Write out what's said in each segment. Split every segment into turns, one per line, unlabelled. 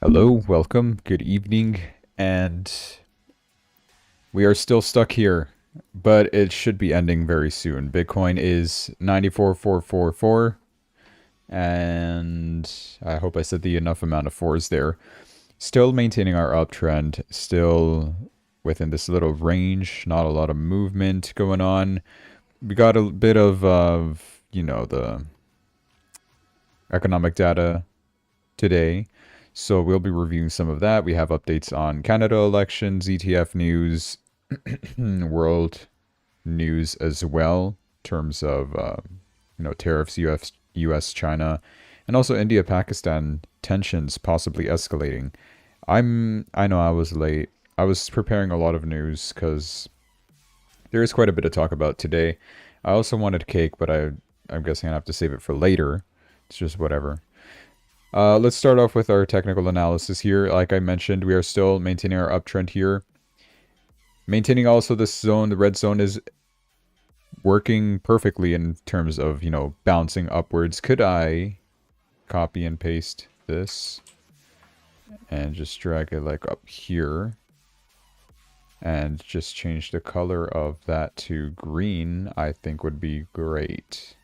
Hello, welcome, good evening, and we are still stuck here, but it should be ending very soon. Bitcoin is 94,444, and I hope I said the enough amount of fours there. Still maintaining our uptrend, still within this little range, not a lot of movement going on. We got a bit of, the economic data today. So we'll be reviewing some of that. We have updates on Canada elections, ETF news, world news as well, in terms of tariffs, US, China, and also India, Pakistan tensions possibly escalating. I know I was late. I was preparing a lot of news because there is quite a bit to talk about today. I also wanted cake, but I'm guessing I have to save it for later. It's just whatever. Let's start off with our technical analysis here. Like I mentioned, we are still maintaining our uptrend here. Maintaining also this zone, the red zone is working perfectly in terms of, bouncing upwards. Could I copy and paste this and just drag it like up here and just change the color of that to green? I think would be great.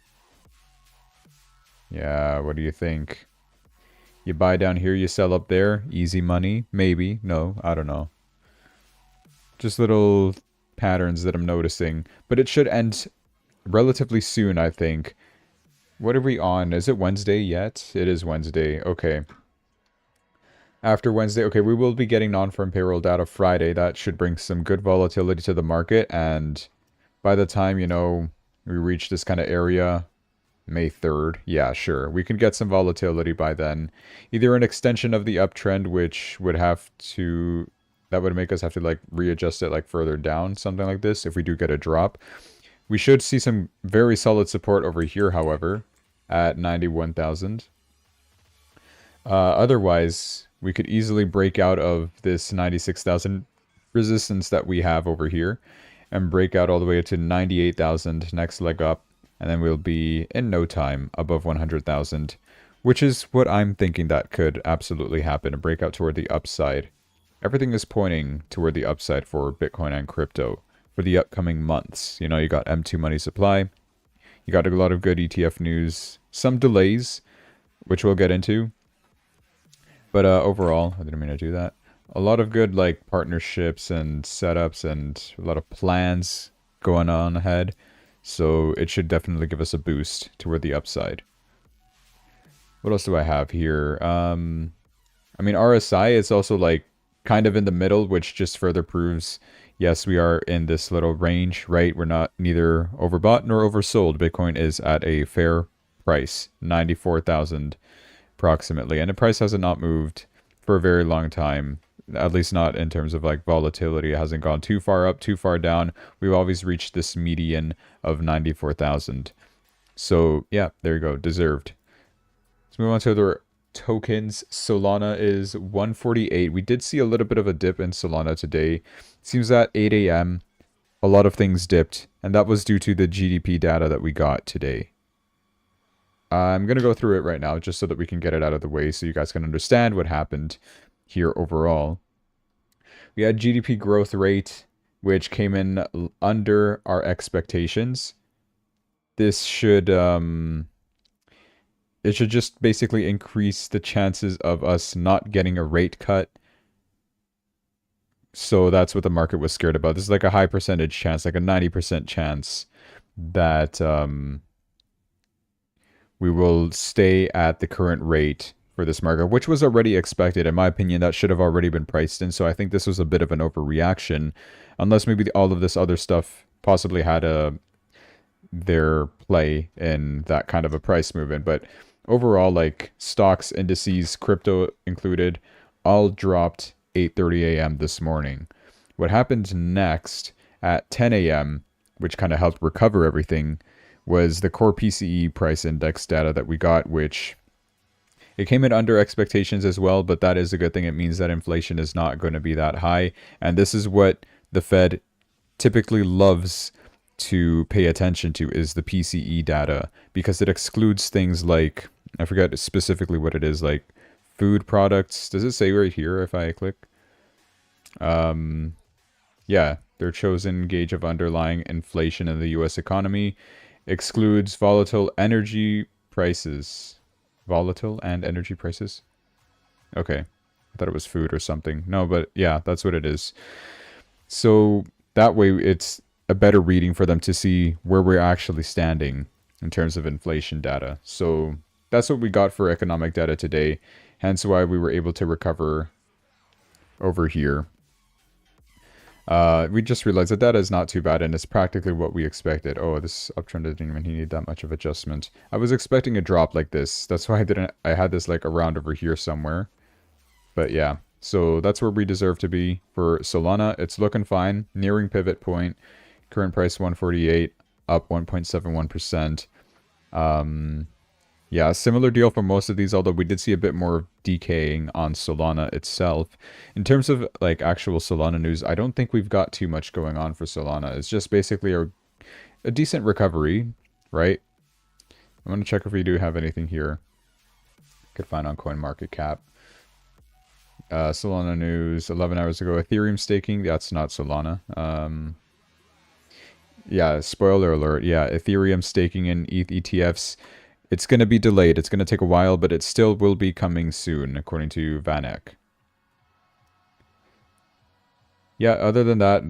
Yeah, what do you think? You buy down here, you sell up there. Easy money. Maybe. No, I don't know. Just little patterns that I'm noticing. But it should end relatively soon, I think. What are we on? Is it Wednesday yet? It is Wednesday. Okay. After Wednesday, okay, we will be getting non-farm payroll data Friday. That should bring some good volatility to the market. And by the time, we reach this kind of area, May 3rd. Yeah, sure. We can get some volatility by then. Either an extension of the uptrend, which would that would make us have to like readjust it like further down, something like this, if we do get a drop. We should see some very solid support over here, however, at 91,000. Otherwise, we could easily break out of this 96,000 resistance that we have over here and break out all the way to 98,000, next leg up. And then we'll be, in no time, above 100,000, which is what I'm thinking that could absolutely happen, a breakout toward the upside. Everything is pointing toward the upside for Bitcoin and crypto for the upcoming months. You got M2 money supply. You got a lot of good ETF news. Some delays, which we'll get into. But overall, I didn't mean to do that. A lot of good like partnerships and setups and a lot of plans going on ahead. So it should definitely give us a boost toward the upside. What else do I have here? RSI is also like kind of in the middle, which just further proves, yes, we are in this little range, right? We're not neither overbought nor oversold. Bitcoin is at a fair price, 94,000 approximately. And the price hasn't not moved for a very long time. At least not in terms of like volatility. It hasn't gone too far up, too far down. We've always reached this median of 94,000. So yeah, there you go. Deserved. Let's move on to other tokens. Solana is 148. We did see a little bit of a dip in Solana today. Seems at 8 a.m. a lot of things dipped, and that was due to the GDP data that we got today. I'm going to go through it right now just so that we can get it out of the way so you guys can understand what happened here overall. We had GDP growth rate, which came in under our expectations. This should, it should just basically increase the chances of us not getting a rate cut. So that's what the market was scared about. This is like a high percentage chance, like a 90% chance that we will stay at the current rate for this market, which was already expected. In my opinion, that should have already been priced in. So I think this was a bit of an overreaction, unless maybe all of this other stuff possibly had their play in that kind of a price movement. But overall, like stocks, indices, crypto included, all dropped 8:30 a.m. this morning. What happened next at 10 a.m., which kind of helped recover everything, was the core PCE price index data that we got, which it came in under expectations as well, but that is a good thing. It means that inflation is not going to be that high. And this is what the Fed typically loves to pay attention to, is the PCE data, because it excludes things like, I forget specifically what it is, like food products. Does it say right here if I click? Yeah, their chosen gauge of underlying inflation in the US economy excludes volatile energy prices. Volatile and energy prices? Okay. I thought it was food or something. No, but yeah, that's what it is. So that way it's a better reading for them to see where we're actually standing in terms of inflation data. So that's what we got for economic data today. Hence why we were able to recover over here. We just realized that data is not too bad and it's practically what we expected. Oh, this uptrend didn't even need that much of adjustment. I was expecting a drop like this. That's why I had this like around over here somewhere. But yeah, so that's where we deserve to be for Solana. It's looking fine, nearing pivot point. Current price 148, up 1.71%. Yeah, similar deal for most of these, although we did see a bit more decaying on Solana itself. In terms of like actual Solana news, I don't think we've got too much going on for Solana. It's just basically a decent recovery, right? I'm going to check if we do have anything here. Could find on CoinMarketCap. Solana news 11 hours ago. Ethereum staking. That's not Solana. Yeah, spoiler alert. Yeah, Ethereum staking in ETH ETFs. It's going to be delayed. It's going to take a while, but it still will be coming soon, according to Vanek. Yeah, other than that,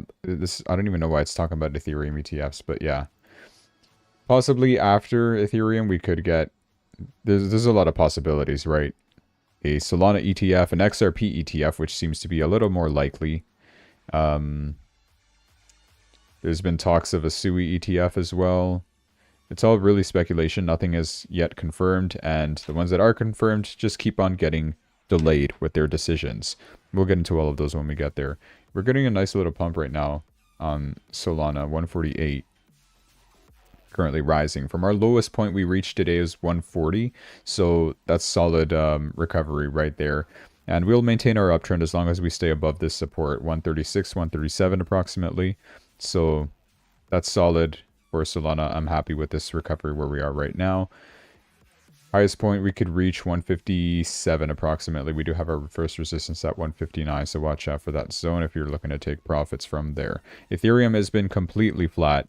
I don't even know why it's talking about Ethereum ETFs, but yeah. Possibly after Ethereum, we could get... There's a lot of possibilities, right? A Solana ETF, an XRP ETF, which seems to be a little more likely. There's been talks of a SUI ETF as well. It's all really speculation. Nothing is yet confirmed, and the ones that are confirmed just keep on getting delayed with their decisions. We'll get into all of those when we get there. We're getting a nice little pump right now on Solana, 148. Currently rising. From our lowest point we reached today is 140, so that's solid recovery right there. And we'll maintain our uptrend as long as we stay above this support, 136, 137 approximately. So that's solid for Solana. I'm happy with this recovery where we are right now. Highest point we could reach 157 approximately. We do have our first resistance at 159, so watch out for that zone if you're looking to take profits from there. Ethereum has been completely flat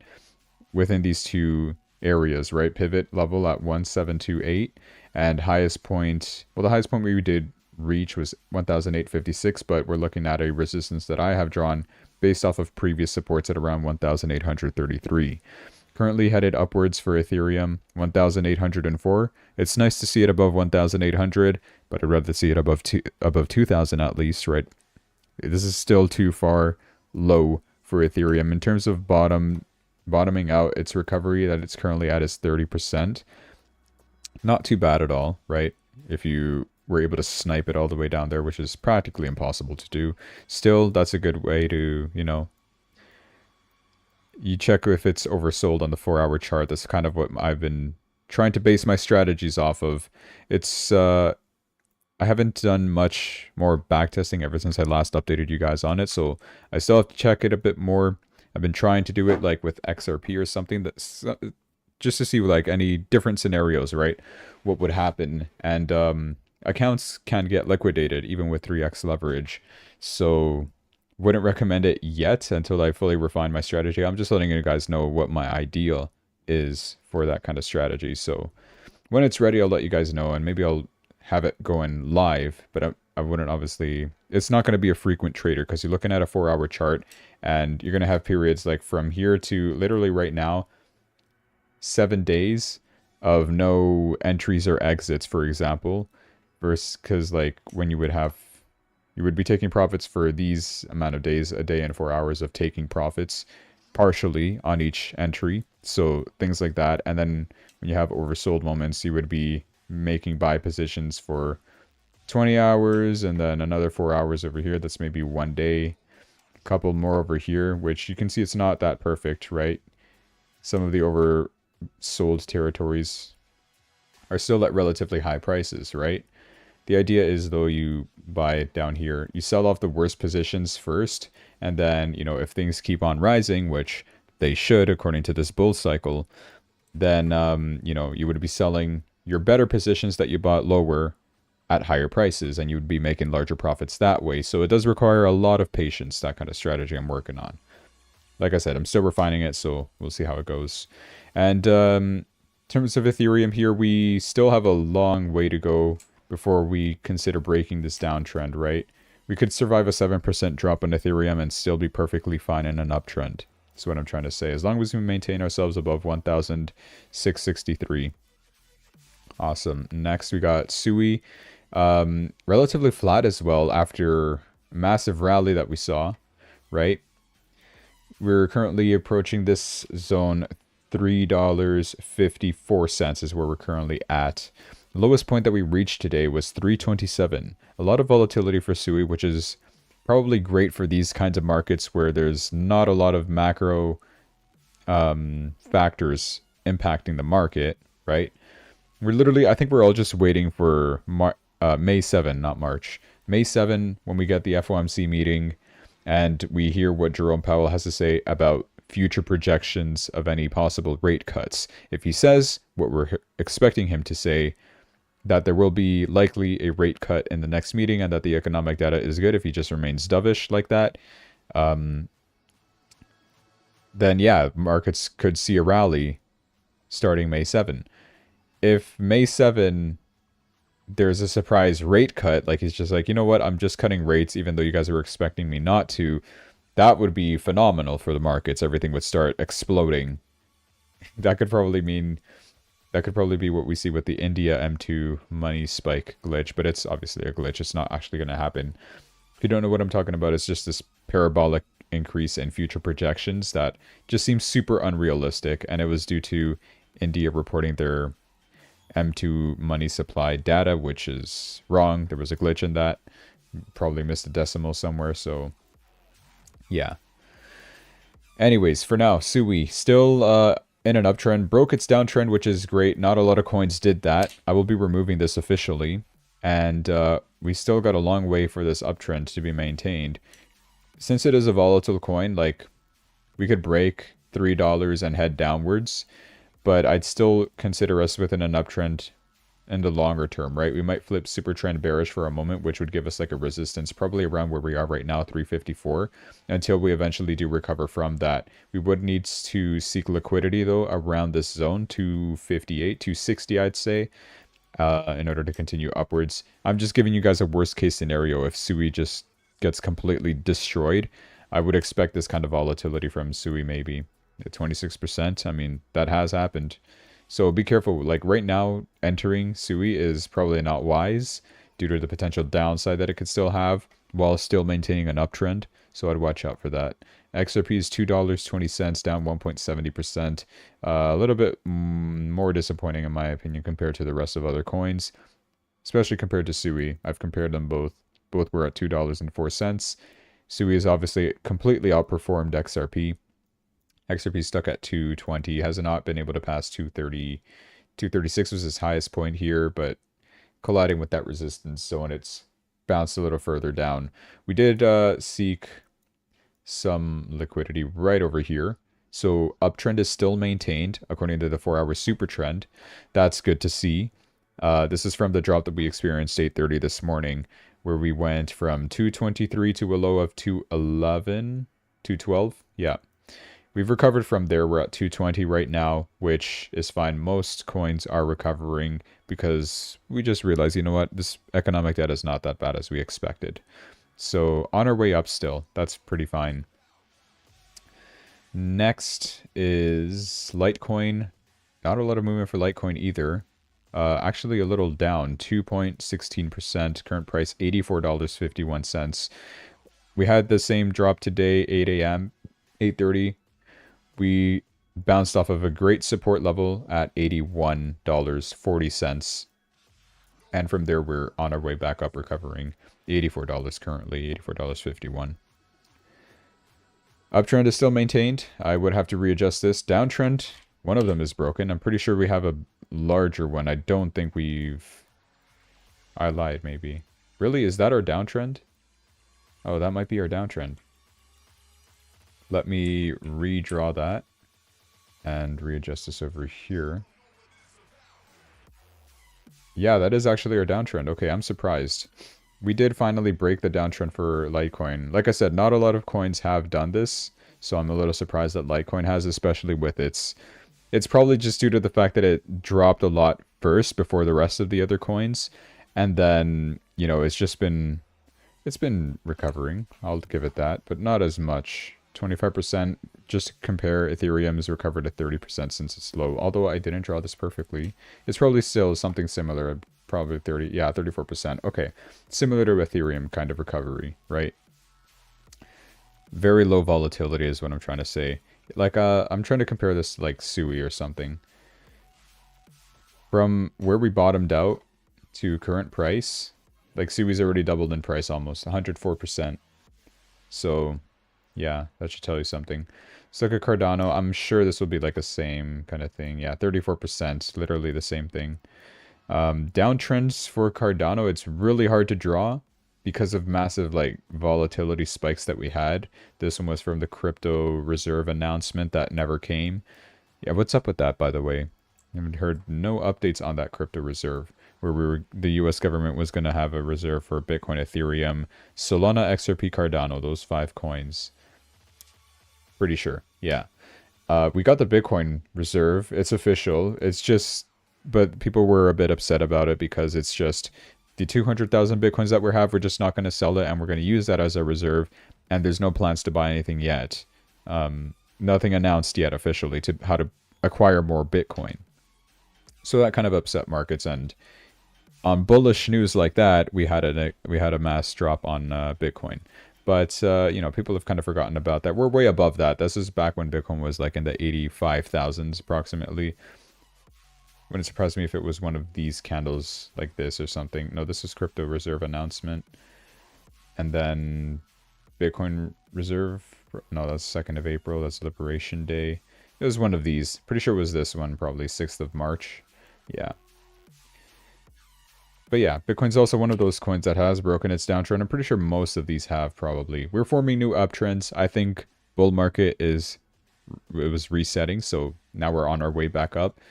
within these two areas, right? Pivot level at 1728 and highest point, well, the highest point we did reach was 1856, but we're looking at a resistance that I have drawn based off of previous supports at around 1833. Currently headed upwards for Ethereum, 1804. It's nice to see it above 1800, but I'd rather see it above 2000 at least, right? This is still too far low for Ethereum. In terms of bottoming out, its recovery that it's currently at is 30%. Not too bad at all, right? If you were able to snipe it all the way down there, which is practically impossible to do. Still, that's a good way to, you know, you check if it's oversold on the 4-hour chart. That's kind of what I've been trying to base my strategies off of. It's, I haven't done much more backtesting ever since I last updated you guys on it, so I still have to check it a bit more. I've been trying to do it like with XRP or something, that's just to see like any different scenarios, right? What would happen. And accounts can get liquidated even with 3x leverage. So wouldn't recommend it yet until I fully refine my strategy. I'm just letting you guys know what my ideal is for that kind of strategy. So when it's ready, I'll let you guys know, and maybe I'll have it going live, but I wouldn't obviously, it's not going to be a frequent trader because you're looking at a 4-hour chart and you're going to have periods like from here to literally right now, 7 days of no entries or exits, for example, versus because like when you would be taking profits for these amount of days, a day and 4 hours of taking profits partially on each entry. So things like that. And then when you have oversold moments, you would be making buy positions for 20 hours and then another 4 hours over here. That's maybe 1 day, a couple more over here, which you can see it's not that perfect, right? Some of the oversold territories are still at relatively high prices, right? The idea is, though, you buy it down here, you sell off the worst positions first, and then, you know, if things keep on rising, which they should according to this bull cycle, then, you know, you would be selling your better positions that you bought lower at higher prices, and you would be making larger profits that way. So it does require a lot of patience, that kind of strategy I'm working on. Like I said, I'm still refining it, so we'll see how it goes. And in terms of Ethereum here, we still have a long way to go before we consider breaking this downtrend, right? We could survive a 7% drop on Ethereum and still be perfectly fine in an uptrend. That's what I'm trying to say. As long as we maintain ourselves above 1,663. Awesome. Next, we got SUI. Relatively flat as well after a massive rally that we saw, right? We're currently approaching this zone. $3.54 is where we're currently at. The lowest point that we reached today was 327. A lot of volatility for SUI, which is probably great for these kinds of markets where there's not a lot of macro factors impacting the market, right? We're literally, I think we're all just waiting for May 7, not March. May 7, when we get the FOMC meeting and we hear what Jerome Powell has to say about future projections of any possible rate cuts. If he says what we're expecting him to say, that there will be likely a rate cut in the next meeting and that the economic data is good, if he just remains dovish like that, then yeah, markets could see a rally starting May 7. If May 7 there's a surprise rate cut, like he's just like, you know what, I'm just cutting rates even though you guys were expecting me not to, that would be phenomenal for the markets. Everything would start exploding. That could probably be what we see with the India M2 money spike glitch, but it's obviously a glitch. It's not actually going to happen. If you don't know what I'm talking about, it's just this parabolic increase in future projections that just seems super unrealistic, and it was due to India reporting their M2 money supply data, which is wrong. There was a glitch in that. Probably missed a decimal somewhere, so yeah. Anyways, for now, SUI still in an uptrend. Broke its downtrend, which is great. Not a lot of coins did that. I will be removing this officially, and we still got a long way for this uptrend to be maintained. Since it is a volatile coin, like, we could break $3 and head downwards, but I'd still consider us within an uptrend in the longer term, right? We might flip super trend bearish for a moment, which would give us like a resistance probably around where we are right now, 354, until we eventually do recover from that. We would need to seek liquidity though around this zone, 258, 260, I'd say, in order to continue upwards. I'm just giving you guys a worst case scenario. If SUI just gets completely destroyed, I would expect this kind of volatility from SUI maybe. At 26%, I mean, that has happened. So be careful. Like right now, entering SUI is probably not wise due to the potential downside that it could still have while still maintaining an uptrend. So I'd watch out for that. XRP is $2.20, down 1.70%. A little bit more disappointing in my opinion compared to the rest of other coins, especially compared to SUI. I've compared them both. Both were at $2.04. SUI has obviously completely outperformed XRP. XRP stuck at 220, has not been able to pass 230. 236 was his highest point here, but colliding with that resistance zone, it's bounced a little further down. We did seek some liquidity right over here. So uptrend is still maintained according to the 4-hour super trend. That's good to see. This is from the drop that we experienced 8:30 this morning, where we went from 223 to a low of 211, 212. Yeah. We've recovered from there. We're at 220 right now, which is fine. Most coins are recovering because we just realized, you know what, this economic data is not that bad as we expected. So on our way up still. That's pretty fine. Next is Litecoin. Not a lot of movement for Litecoin either. Actually a little down, 2.16%. Current price $84.51. We had the same drop today, 8 a.m., 8:30. We bounced off of a great support level at $81.40. And from there, we're on our way back up, recovering $84 currently, $84.51. Uptrend is still maintained. I would have to readjust this. Downtrend, one of them is broken. I'm pretty sure we have a larger one. I don't think we've... I lied, maybe. Really? Is that our downtrend? Oh, that might be our downtrend. Let me redraw that and readjust this over here. Yeah, that is actually our downtrend. Okay, I'm surprised. We did finally break the downtrend for Litecoin. Like I said, not a lot of coins have done this, so I'm a little surprised that Litecoin has, especially with its... It's probably just due to the fact that it dropped a lot first before the rest of the other coins, and then, you know, it's been recovering. I'll give it that, but not as much. 25%, just to compare, Ethereum has recovered at 30% since its low. Although I didn't draw this perfectly. It's probably still something similar, probably 30, yeah, 34%. Okay, similar to Ethereum kind of recovery, right? Very low volatility is what I'm trying to say. Like, I'm trying to compare this to like Sui or something. From where we bottomed out to current price, like Sui's already doubled in price almost, 104%. So, yeah, that should tell you something. Let's look at Cardano. I'm sure this will be like the same kind of thing. Yeah, 34%, literally the same thing. Downtrends for Cardano, it's really hard to draw because of massive like volatility spikes that we had. This one was from the crypto reserve announcement that never came. Yeah, what's up with that, by the way? I haven't heard no updates on that crypto reserve where the US government was going to have a reserve for Bitcoin, Ethereum, Solana, XRP, Cardano, those 5 coins. Pretty sure. Yeah. We got the Bitcoin reserve. It's official. It's just, but people were a bit upset about it because it's just the 200,000 Bitcoins that we have, we're just not going to sell it and we're going to use that as a reserve. And there's no plans to buy anything yet. Nothing announced yet officially to how to acquire more Bitcoin. So that kind of upset markets, and on bullish news like that, we had a mass drop on Bitcoin. But you know, people have kind of forgotten about that. We're way above that. This is back when Bitcoin was like in the 85,000s approximately. Wouldn't surprise me if it was one of these candles like this or something. No, this is crypto reserve announcement, and then Bitcoin reserve. No, that's 2nd of April. That's Liberation Day. It was one of these. Pretty sure it was this one, probably 6th of March. Yeah. But yeah, Bitcoin's also one of those coins that has broken its downtrend. I'm pretty sure most of these have probably. We're forming new uptrends. I think bull market it was resetting, so now we're on our way back up.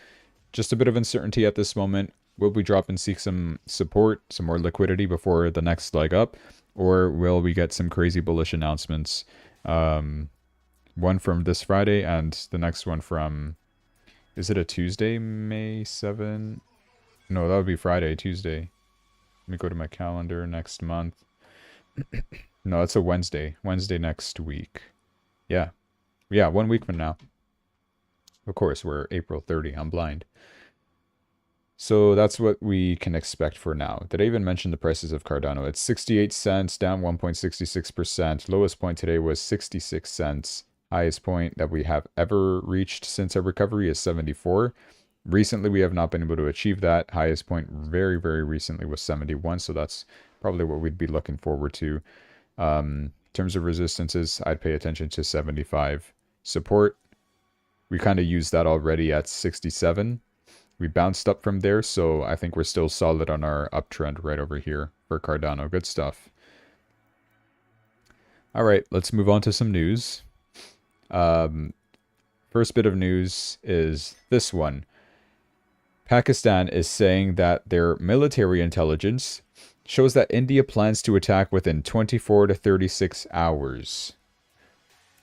Just a bit of uncertainty at this moment. Will we drop and seek some support, some more liquidity before the next leg up? Or will we get some crazy bullish announcements? One from this Friday and the next one from... Is it a Tuesday, May 7? No, that would be Friday, Tuesday. Let me go to my calendar next month. No, it's a Wednesday. Wednesday next week. Yeah. Yeah, 1 week from now. Of course, we're April 30. I'm blind. So that's what we can expect for now. Did I even mention the prices of Cardano? It's 68 cents, down 1.66%. Lowest point today was 66 cents. Highest point that we have ever reached since our recovery is 74. Recently, we have not been able to achieve that. Highest point very, very recently was 71, so that's probably what we'd be looking forward to. In terms of resistances, I'd pay attention to 75. Support, we kind of used that already at 67. We bounced up from there, so I think we're still solid on our uptrend right over here for Cardano. Good stuff. All right, let's move on to some news. First bit of news is this one. Pakistan is saying that their military intelligence shows that India plans to attack within 24 to 36 hours.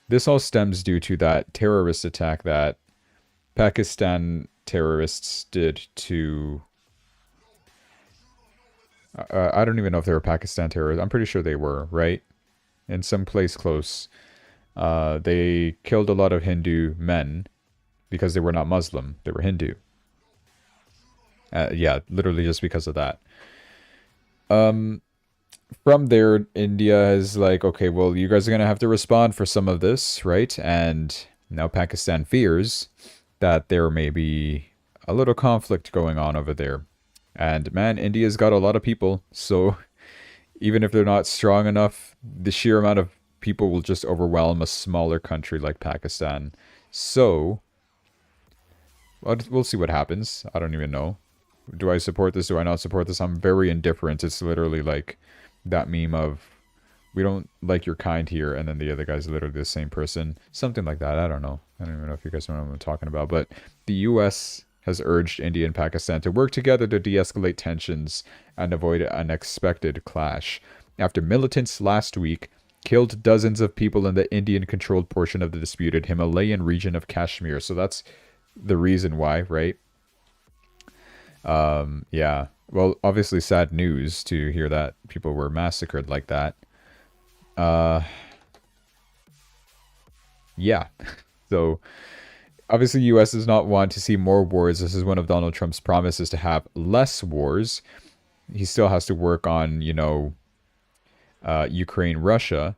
This all stems due to that terrorist attack that Pakistan terrorists did to... I don't even know if they were Pakistan terrorists. I'm pretty sure they were, right? In some place close. They killed a lot of Hindu men because they were not Muslim. They were Hindu. Yeah, literally just because of that. From there, India is like, okay, well, you guys are going to have to respond for some of this, right? And now Pakistan fears that there may be a little conflict going on over there. And man, India's got a lot of people, so even if they're not strong enough, the sheer amount of people will just overwhelm a smaller country like Pakistan. So, we'll see what happens. I don't even know. Do I support this? Do I not support this? I'm very indifferent. It's literally like that meme of, we don't like your kind here, and then the other guy's literally the same person. Something like that. I don't know. I don't even know if you guys know what I'm talking about. But the U.S. has urged India and Pakistan to work together to de-escalate tensions and avoid an unexpected clash. After militants last week killed dozens of people in the Indian-controlled portion of the disputed Himalayan region of Kashmir. So that's the reason why, right? Yeah. Well, obviously sad news to hear that people were massacred like that. Yeah. So obviously US does not want to see more wars. This is one of Donald Trump's promises to have less wars. He still has to work on, Ukraine, Russia.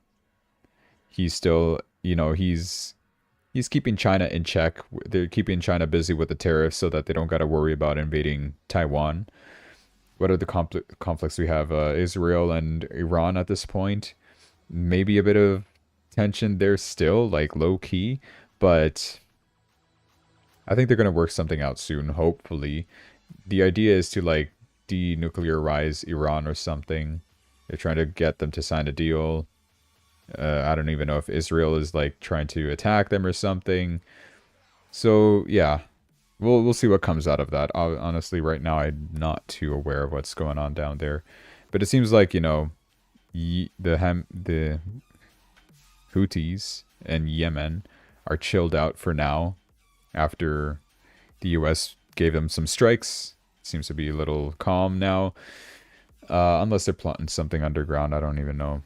He's still, he's keeping China in check. They're keeping China busy with the tariffs so that they don't got to worry about invading Taiwan. What are the conflicts we have? Israel and Iran at this point. Maybe a bit of tension there still, like low key, but I think they're going to work something out soon, hopefully. The idea is to like denuclearize Iran or something. They're trying to get them to sign a deal. I don't even know if Israel is like trying to attack them or something. So yeah, we'll see what comes out of that. Honestly, right now I'm not too aware of what's going on down there, but it seems like the Houthis in Yemen are chilled out for now after the U.S. gave them some strikes. It seems to be a little calm now, unless they're plotting something underground. I don't even know.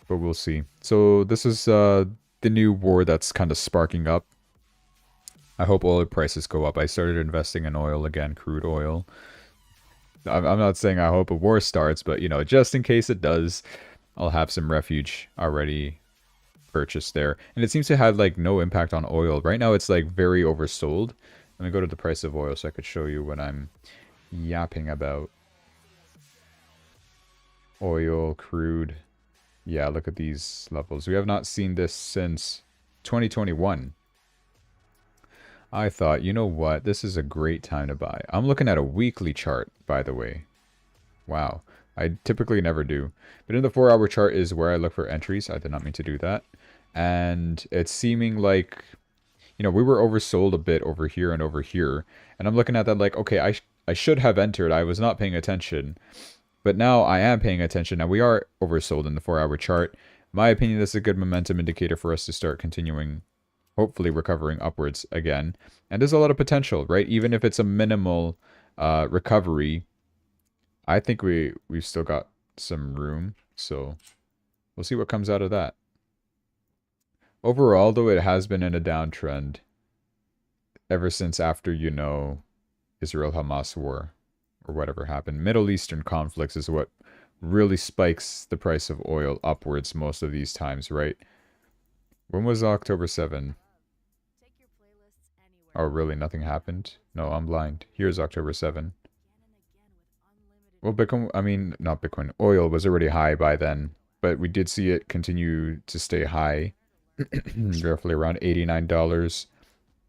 But we'll see. So this is the new war that's kind of sparking up. I hope oil prices go up. I started investing in oil again, crude oil. I'm not saying I hope a war starts, but, just in case it does, I'll have some refuge already purchased there. And it seems to have, like, no impact on oil. Right now, it's, like, very oversold. Let me go to the price of oil so I could show you what I'm yapping about. Oil, crude. Yeah, look at these levels. We have not seen this since 2021. I thought, you know what? This is a great time to buy. I'm looking at a weekly chart, by the way. Wow. I typically never do. But in the 4-hour chart is where I look for entries. I did not mean to do that. And it's seeming like, we were oversold a bit over here and over here. And I'm looking at that like, okay, I should have entered. I was not paying attention. But now I am paying attention. Now we are oversold in the 4-hour chart. In my opinion, this is a good momentum indicator for us to start continuing, hopefully recovering upwards again. And there's a lot of potential, right? Even if it's a minimal recovery, I think we've still got some room. So we'll see what comes out of that. Overall, though, it has been in a downtrend ever since after, Israel-Hamas war. Or whatever happened. Middle Eastern conflicts is what really spikes the price of oil upwards most of these times, right? When was October 7? Oh, really? Nothing happened? No, I'm blind. Here's October 7. Well, Bitcoin, not Bitcoin. Oil was already high by then, but we did see it continue to stay high. Roughly around $89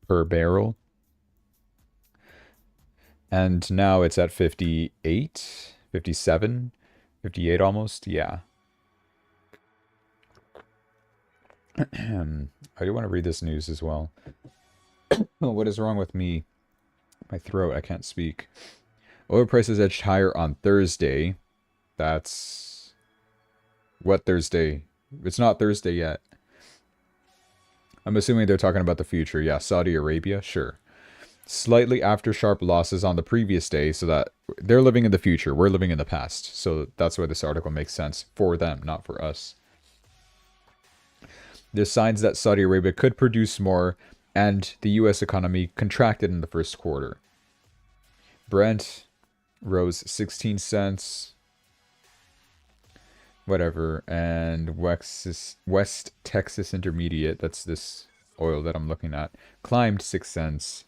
per barrel. And now it's at 58, 57, 58 almost. Yeah. I do want to read this news as well. What is wrong with me? My throat, I can't speak. Oil prices edged higher on Thursday. That's... What Thursday? It's not Thursday yet. I'm assuming they're talking about the future. Yeah, Saudi Arabia, sure. Slightly after sharp losses on the previous day, so that they're living in the future. We're living in the past. So that's why this article makes sense for them, not for us. There's signs that Saudi Arabia could produce more, and the U.S. economy contracted in the first quarter. Brent rose 16 cents. Whatever. And West Texas Intermediate, that's this oil that I'm looking at, climbed 6 cents.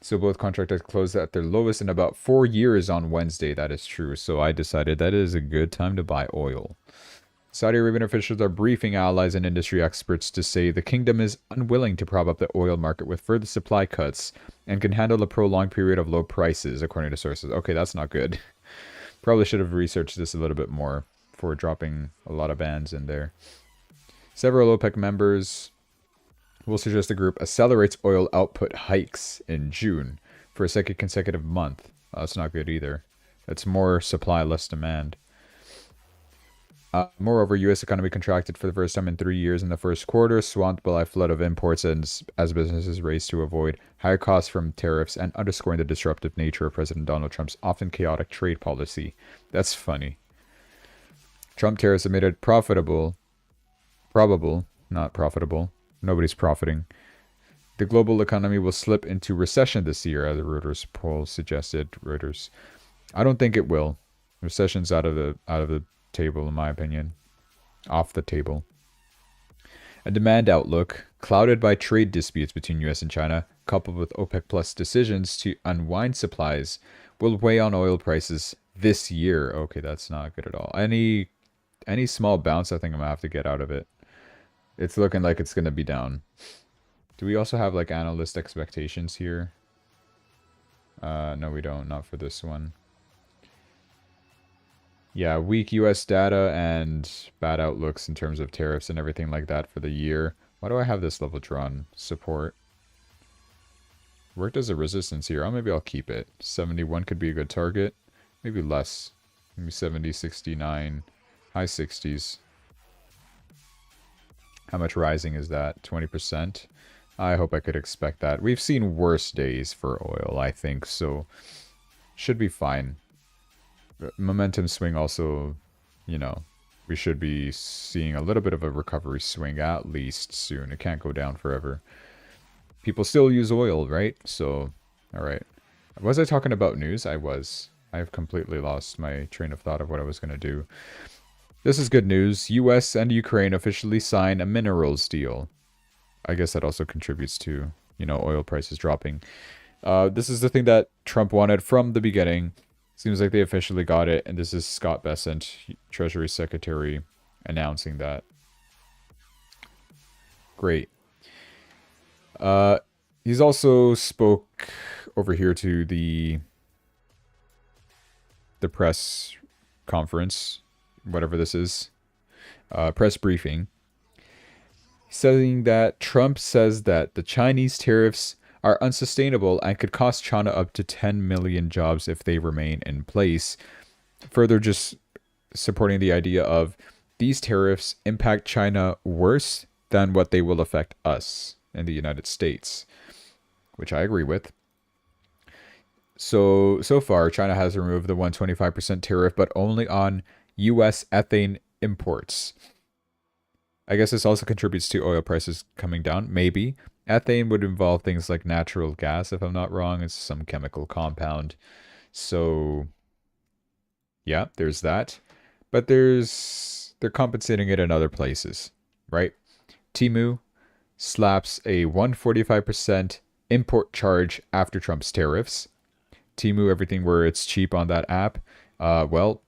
So both contracts closed at their lowest in about 4 years on Wednesday. That is true. So I decided that is a good time to buy oil. Saudi Arabian officials are briefing allies and industry experts to say the kingdom is unwilling to prop up the oil market with further supply cuts and can handle a prolonged period of low prices, according to sources. Okay, that's not good. Probably should have researched this a little bit more before dropping a lot of bans in there. Several OPEC members will suggest the group accelerates oil output hikes in June, for a second consecutive month. That's not good either. That's more supply, less demand. Moreover, U.S. economy contracted for the first time in 3 years in the first quarter, swamped by a flood of imports as businesses raced to avoid higher costs from tariffs and underscoring the disruptive nature of President Donald Trump's often chaotic trade policy. That's funny. Trump tariffs have made it probable, not profitable. Nobody's profiting. The global economy will slip into recession this year, as a Reuters poll suggested. Reuters. I don't think it will. Recession's out of the table, in my opinion. Off the table. A demand outlook clouded by trade disputes between US and China, coupled with OPEC Plus decisions to unwind supplies, will weigh on oil prices this year. Okay, that's not good at all. Any small bounce, I think I'm gonna have to get out of it. It's looking like it's gonna be down. Do we also have like analyst expectations here? No, we don't. Not for this one. Yeah, weak US data and bad outlooks in terms of tariffs and everything like that for the year. Why do I have this level drawn? Support. Worked as a resistance here. Oh, maybe I'll keep it. 71 could be a good target. Maybe less. Maybe 70, 69, high 60s. How much rising is that? 20%? I hope I could expect that. We've seen worse days for oil, I think, so should be fine. Momentum swing also, you know, we should be seeing a little bit of a recovery swing at least soon. It can't go down forever. People still use oil, right? So, all right. Was I talking about news? I was. I've completely lost my train of thought of what I was going to do. This is good news. US and Ukraine officially sign a minerals deal. I guess that also contributes to, you know, oil prices dropping. This is the thing that Trump wanted from the beginning. Seems like they officially got it, and this is Scott Bessent, Treasury Secretary, announcing that. Great. He's also spoke over here to the press conference, whatever this is, press briefing, saying that Trump says that the Chinese tariffs are unsustainable and could cost China up to 10 million jobs if they remain in place. Further, just supporting the idea of these tariffs impact China worse than what they will affect us in the United States, which I agree with. So far, China has removed the 125% tariff, but only on U.S. ethane imports. I guess this also contributes to oil prices coming down, maybe. Ethane would involve things like natural gas, if I'm not wrong. It's some chemical compound. So, yeah, there's that. But they're compensating it in other places, right? Temu slaps a 145% import charge after Trump's tariffs. Temu, everything where it's cheap on that app. Well,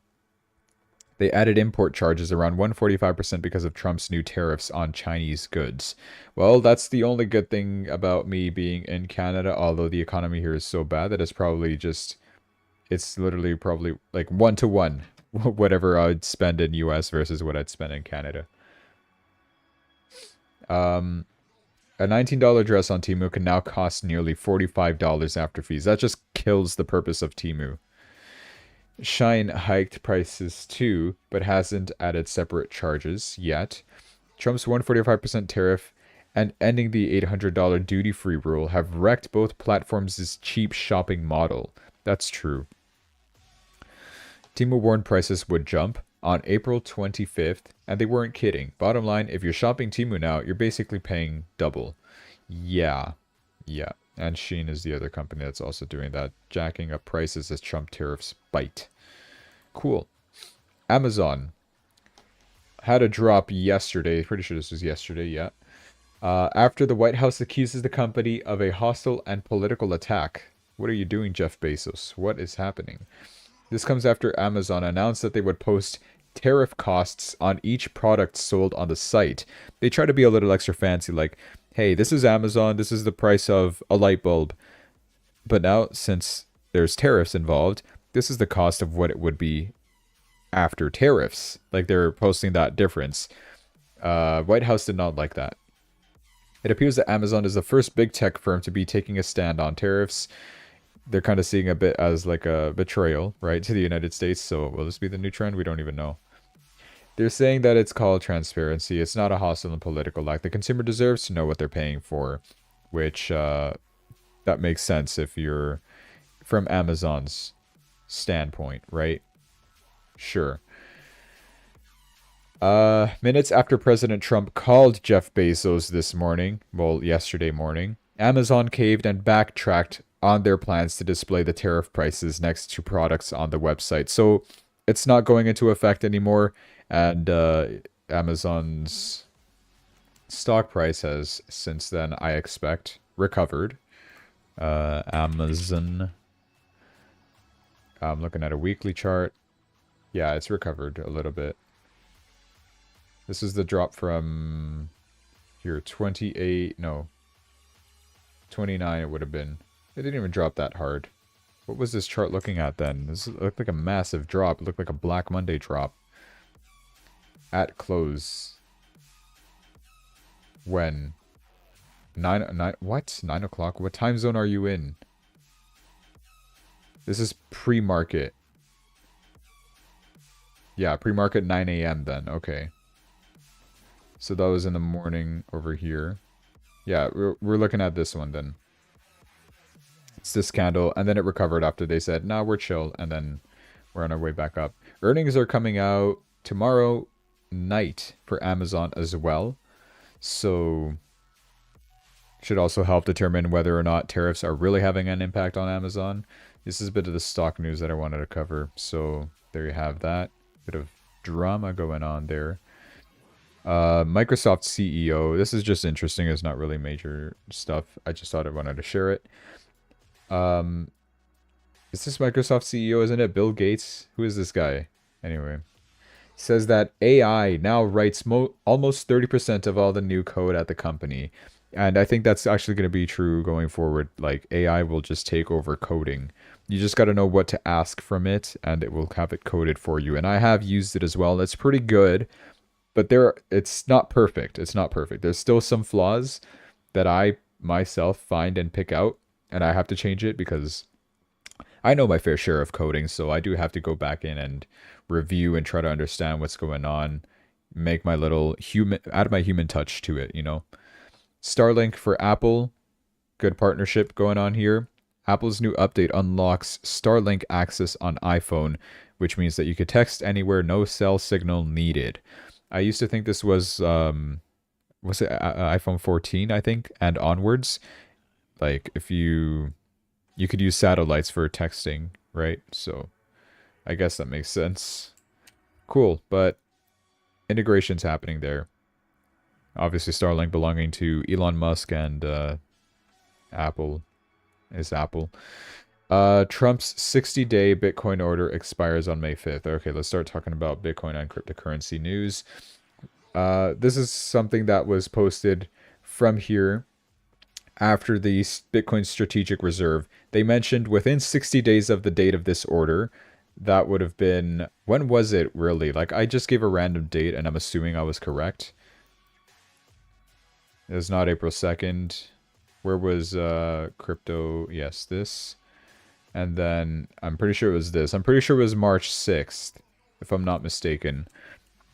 they added import charges around 145% because of Trump's new tariffs on Chinese goods. Well, that's the only good thing about me being in Canada, although the economy here is so bad that it's literally probably like 1-to-1 whatever I'd spend in US versus what I'd spend in Canada. A $19 dress on Temu can now cost nearly $45 after fees. That just kills the purpose of Temu. Shine hiked prices too, but hasn't added separate charges yet. Trump's 145% tariff and ending the $800 duty-free rule have wrecked both platforms' cheap shopping model. That's true. Temu warned prices would jump on April 25th, and they weren't kidding. Bottom line, if you're shopping Temu now, you're basically paying double. Yeah. And Shein is the other company that's also doing that, jacking up prices as Trump tariffs bite. Cool. Amazon had a drop yesterday. Pretty sure this was yesterday, yeah. After the White House accuses the company of a hostile and political attack. What are you doing, Jeff Bezos? What is happening? This comes after Amazon announced that they would post tariff costs on each product sold on the site. They try to be a little extra fancy, like, hey, this is Amazon, this is the price of a light bulb. But now, since there's tariffs involved, this is the cost of what it would be after tariffs. Like, they're posting that difference. White House did not like that. It appears that Amazon is the first big tech firm to be taking a stand on tariffs. they're kind of seeing a bit as like a betrayal, right, to the United States. So will this be the new trend? We don't even know. They're saying that it's called transparency. It's not a hostile and political act. The consumer deserves to know what they're paying for, which that makes sense if you're from Amazon's standpoint, right? Sure. Minutes after President Trump called Jeff Bezos this morning, well, yesterday morning, Amazon caved and backtracked on their plans to display the tariff prices next to products on the website. So it's not going into effect anymore, and Amazon's stock price has since then, I expect, recovered. Amazon. I'm looking at a weekly chart. Yeah, it's recovered a little bit. This is the drop from here, 28, no, 29 it would have been. It didn't even drop that hard. What was this chart looking at then? This looked like a massive drop. It looked like a Black Monday drop. At close. When? 9, what? 9 o'clock? What time zone are you in? This is pre-market. Yeah, pre-market 9 a.m. then. Okay. So that was in the morning over here. Yeah, we're looking at this one then. It's this candle, and then it recovered after they said, nah, we're chill, and then we're on our way back up. Earnings are coming out tomorrow night for Amazon as well. So should also help determine whether or not tariffs are really having an impact on Amazon. This is a bit of the stock news that I wanted to cover. So there you have that. Bit of drama going on there. Microsoft CEO. This is just interesting. It's not really major stuff. I just thought I wanted to share it. Is this Microsoft CEO, isn't it? Bill Gates? Who is this guy? Anyway. Says that AI now writes almost 30% of all the new code at the company. And I think that's actually going to be true going forward. Like, AI will just take over coding. You just got to know what to ask from it, and it will have it coded for you. And I have used it as well. It's pretty good. But it's not perfect. It's not perfect. There's still some flaws that I myself find and pick out, and I have to change it because I know my fair share of coding, so I do have to go back in and review and try to understand what's going on, make my little add my human touch to it, you know. Starlink for Apple, good partnership going on here. Apple's new update unlocks Starlink access on iPhone, which means that you could text anywhere, no cell signal needed. I used to think this was it iPhone 14, I think, and onwards. Like, if you could use satellites for texting, right? So I guess that makes sense. Cool, but integration's happening there. Obviously, Starlink belonging to Elon Musk and Apple is Apple. Trump's 60-day Bitcoin order expires on May 5th. Okay, let's start talking about Bitcoin and cryptocurrency news. This is something that was posted from here after the Bitcoin Strategic Reserve. They mentioned within 60 days of the date of this order. That would have been... When was it really? Like, I just gave a random date and I'm assuming I was correct. It was not April 2nd. Where was crypto? Yes, this. And then I'm pretty sure it was this. I'm pretty sure it was March 6th, if I'm not mistaken.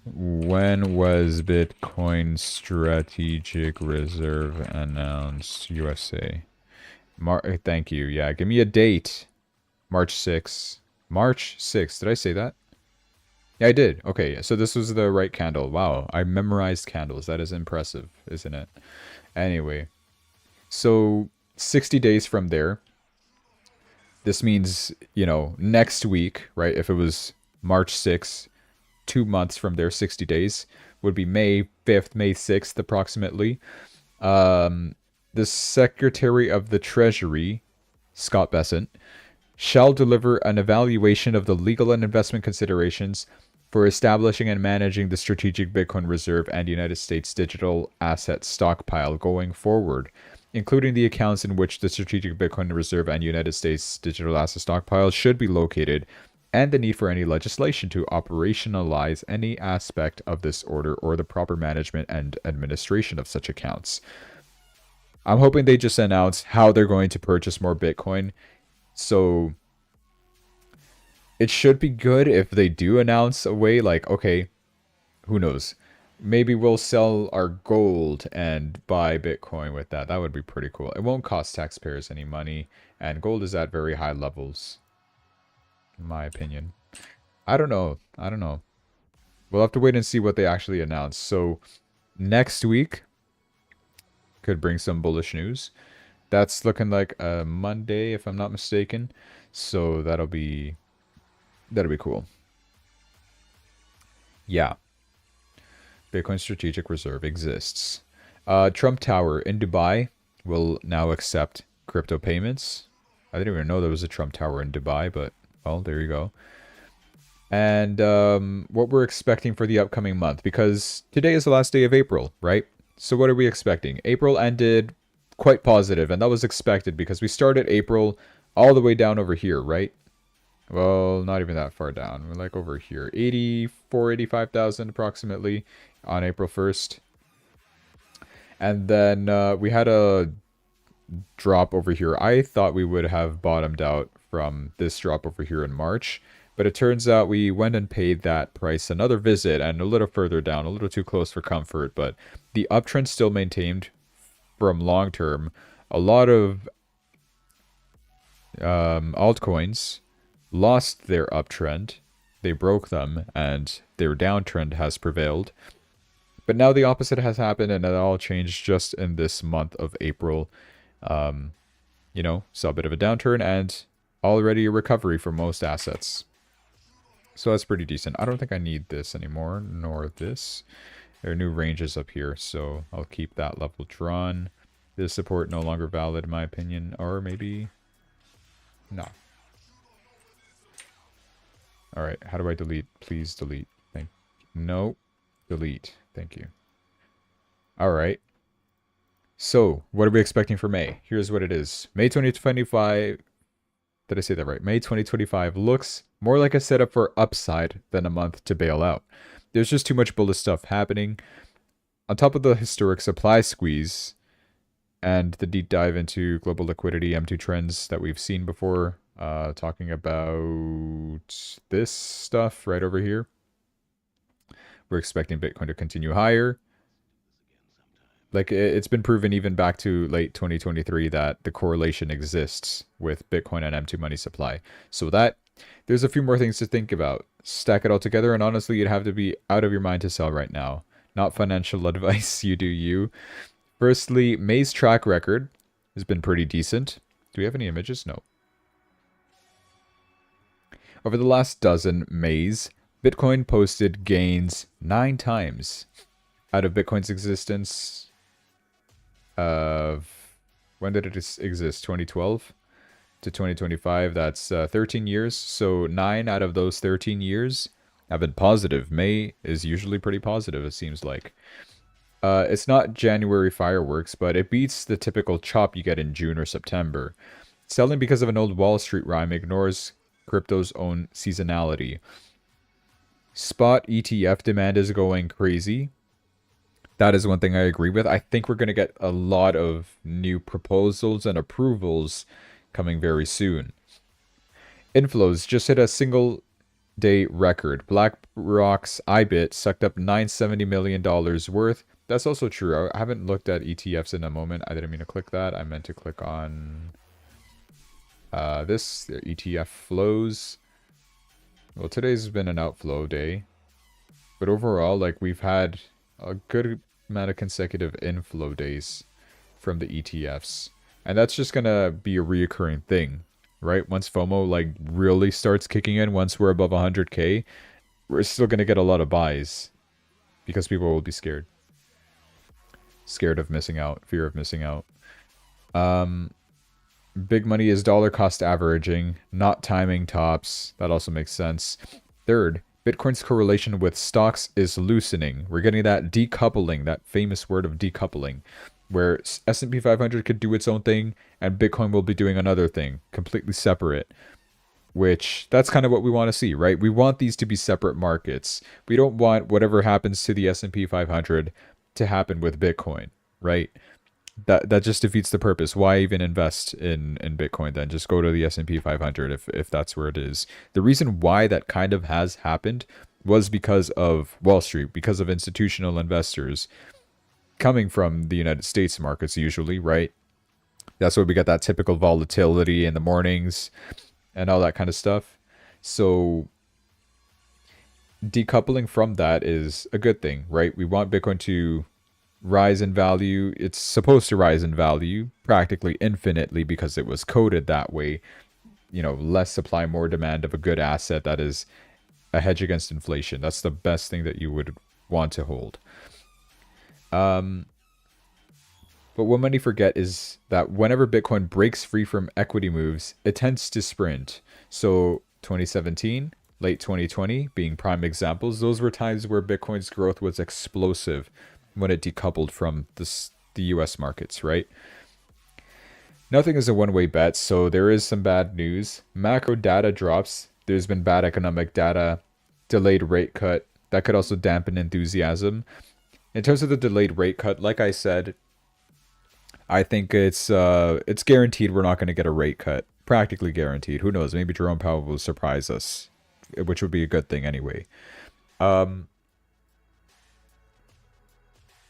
When was Bitcoin Strategic Reserve announced? USA. Thank you. Yeah, give me a date. March 6th. March 6th. Did I say that? Yeah, I did. Okay, so this was the right candle. Wow, I memorized candles. That is impressive, isn't it? Anyway, so 60 days from there. This means, you know, next week, right? If it was March 6th, 2 months from there, 60 days, would be May 5th, May 6th, approximately. The Secretary of the Treasury, Scott Bessent, shall deliver an evaluation of the legal and investment considerations for establishing and managing the strategic Bitcoin reserve and United States digital asset stockpile going forward, including the accounts in which the strategic Bitcoin reserve and United States digital asset stockpile should be located, and the need for any legislation to operationalize any aspect of this order or the proper management and administration of such accounts. I'm hoping they just announce how they're going to purchase more Bitcoin So it should be good if they do announce a way like, okay, who knows? Maybe we'll sell our gold and buy Bitcoin with that. That would be pretty cool. It won't cost taxpayers any money, and gold is at very high levels, in my opinion. I don't know. I don't know. We'll have to wait and see what they actually announce. So next week could bring some bullish news. That's looking like a Monday, if I'm not mistaken. So that'll be cool. Yeah. Bitcoin Strategic Reserve exists. Trump Tower in Dubai will now accept crypto payments. I didn't even know there was a Trump Tower in Dubai, but, well, there you go. And what we're expecting for the upcoming month, because today is the last day of April, right? So what are we expecting? April ended quite positive, and that was expected because we started April all the way down over here, right? Well, not even that far down. We're like over here. 85,000 approximately on April 1st. And then we had a drop over here. I thought we would have bottomed out from this drop over here in March. But it turns out we went and paid that price another visit and a little further down, a little too close for comfort. But the uptrend still maintained from long term. A lot of altcoins lost their uptrend, they broke them, and their downtrend has prevailed. But now the opposite has happened, and it all changed just in this month of April. You know, saw a bit of a downturn, and already a recovery for most assets. So that's pretty decent. I don't think I need this anymore, nor this. There are new ranges up here, so I'll keep that level drawn. This support no longer valid, in my opinion, or maybe... no. Alright, how do I delete? Please delete. No. Delete. Thank you. Alright. So, what are we expecting for May? Here's what it is. May 2025... Did I say that right? May 2025 looks more like a setup for upside than a month to bail out. There's just too much bullish stuff happening. On top of the historic supply squeeze and the deep dive into global liquidity M2 trends that we've seen before, talking about this stuff right over here. We're expecting Bitcoin to continue higher. Like, it's been proven even back to late 2023 that the correlation exists with Bitcoin and M2 money supply. So that, there's a few more things to think about. Stack it all together, and honestly, you'd have to be out of your mind to sell right now. Not financial advice, you do you. Firstly, May's track record has been pretty decent. Do we have any images? No. Over the last dozen Mays, Bitcoin posted gains 9 times out of Bitcoin's existence of... when did it exist? 2012 to 2025. That's 13 years. So 9 out of those 13 years have been positive. May is usually pretty positive, it seems like. It's not January fireworks, but it beats the typical chop you get in June or September. Selling because of an old Wall Street rhyme ignores crypto's own seasonality. Spot ETF demand is going crazy. That is one thing I agree with. I think we're going to get a lot of new proposals and approvals coming very soon. Inflows just hit a single day record. BlackRock's IBIT sucked up $970 million worth. That's also true. I haven't looked at ETFs in a moment. I didn't mean to click that. I meant to click on this, the ETF flows. Well, today's been an outflow day. But overall, like, we've had a good amount of consecutive inflow days from the ETFs. And that's just going to be a reoccurring thing, right? Once FOMO, like, really starts kicking in, once we're above 100K, we're still going to get a lot of buys. Because people will be scared. Scared of missing out. Fear of missing out. Big money is dollar cost averaging, not timing tops. That also makes sense. Third, Bitcoin's correlation with stocks is loosening. We're getting that decoupling, that famous word of decoupling, where S&P 500 could do its own thing and Bitcoin will be doing another thing, completely separate. Which, that's kind of what we want to see, right? We want these to be separate markets. We don't want whatever happens to the S&P 500 to happen with Bitcoin, right? that just defeats the purpose. Why even invest in Bitcoin then? Just go to the S&P 500 if that's where it is. The reason why that kind of has happened was because of Wall Street, because of institutional investors coming from the United States markets usually, right? That's why we got that typical volatility in the mornings and all that kind of stuff. So decoupling from that is a good thing, right? We want Bitcoin to rise in value. It's supposed to rise in value practically infinitely because it was coded that way. You know, less supply, more demand of a good asset that is a hedge against inflation. That's the best thing that you would want to hold. But what many forget is that whenever Bitcoin breaks free from equity moves, it tends to sprint. So 2017, late 2020 being prime examples, those were times where Bitcoin's growth was explosive when it decoupled from the US markets, right? Nothing is a one-way bet, so there is some bad news. Macro data drops. There's been bad economic data, delayed rate cut. That could also dampen enthusiasm. In terms of the delayed rate cut, like I said, I think it's guaranteed we're not going to get a rate cut. Practically guaranteed. Who knows? Maybe Jerome Powell will surprise us, which would be a good thing anyway. The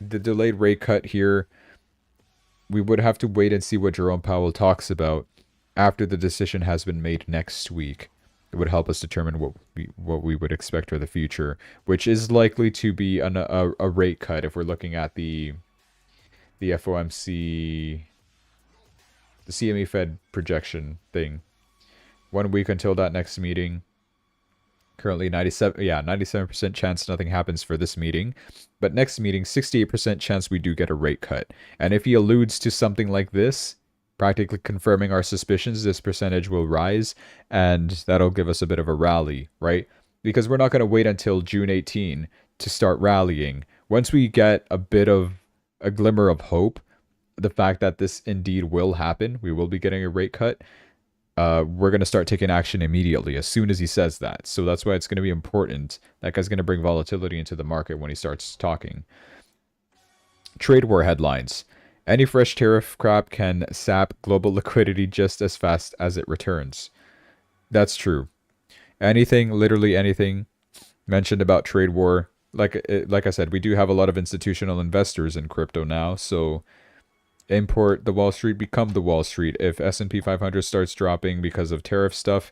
delayed rate cut here, we would have to wait and see what Jerome Powell talks about after the decision has been made next week. It would help us determine what we would expect for the future, which is likely to be a rate cut if we're looking at the FOMC, the CME Fed projection thing. 1 week until that next meeting. Currently 97% chance nothing happens for this meeting. But next meeting, 68% chance we do get a rate cut. And if he alludes to something like this, practically confirming our suspicions, this percentage will rise, and that'll give us a bit of a rally, right? Because we're not going to wait until June 18 to start rallying. Once we get a bit of a glimmer of hope, the fact that this indeed will happen, we will be getting a rate cut, we're going to start taking action immediately as soon as he says that. So that's why it's going to be important. That guy's going to bring volatility into the market when he starts talking. Trade war headlines. Any fresh tariff crap can sap global liquidity just as fast as it returns. That's true. Anything, literally anything mentioned about trade war, like I said, we do have a lot of institutional investors in crypto now, so import the Wall Street, become the Wall Street. If S&P 500 starts dropping because of tariff stuff,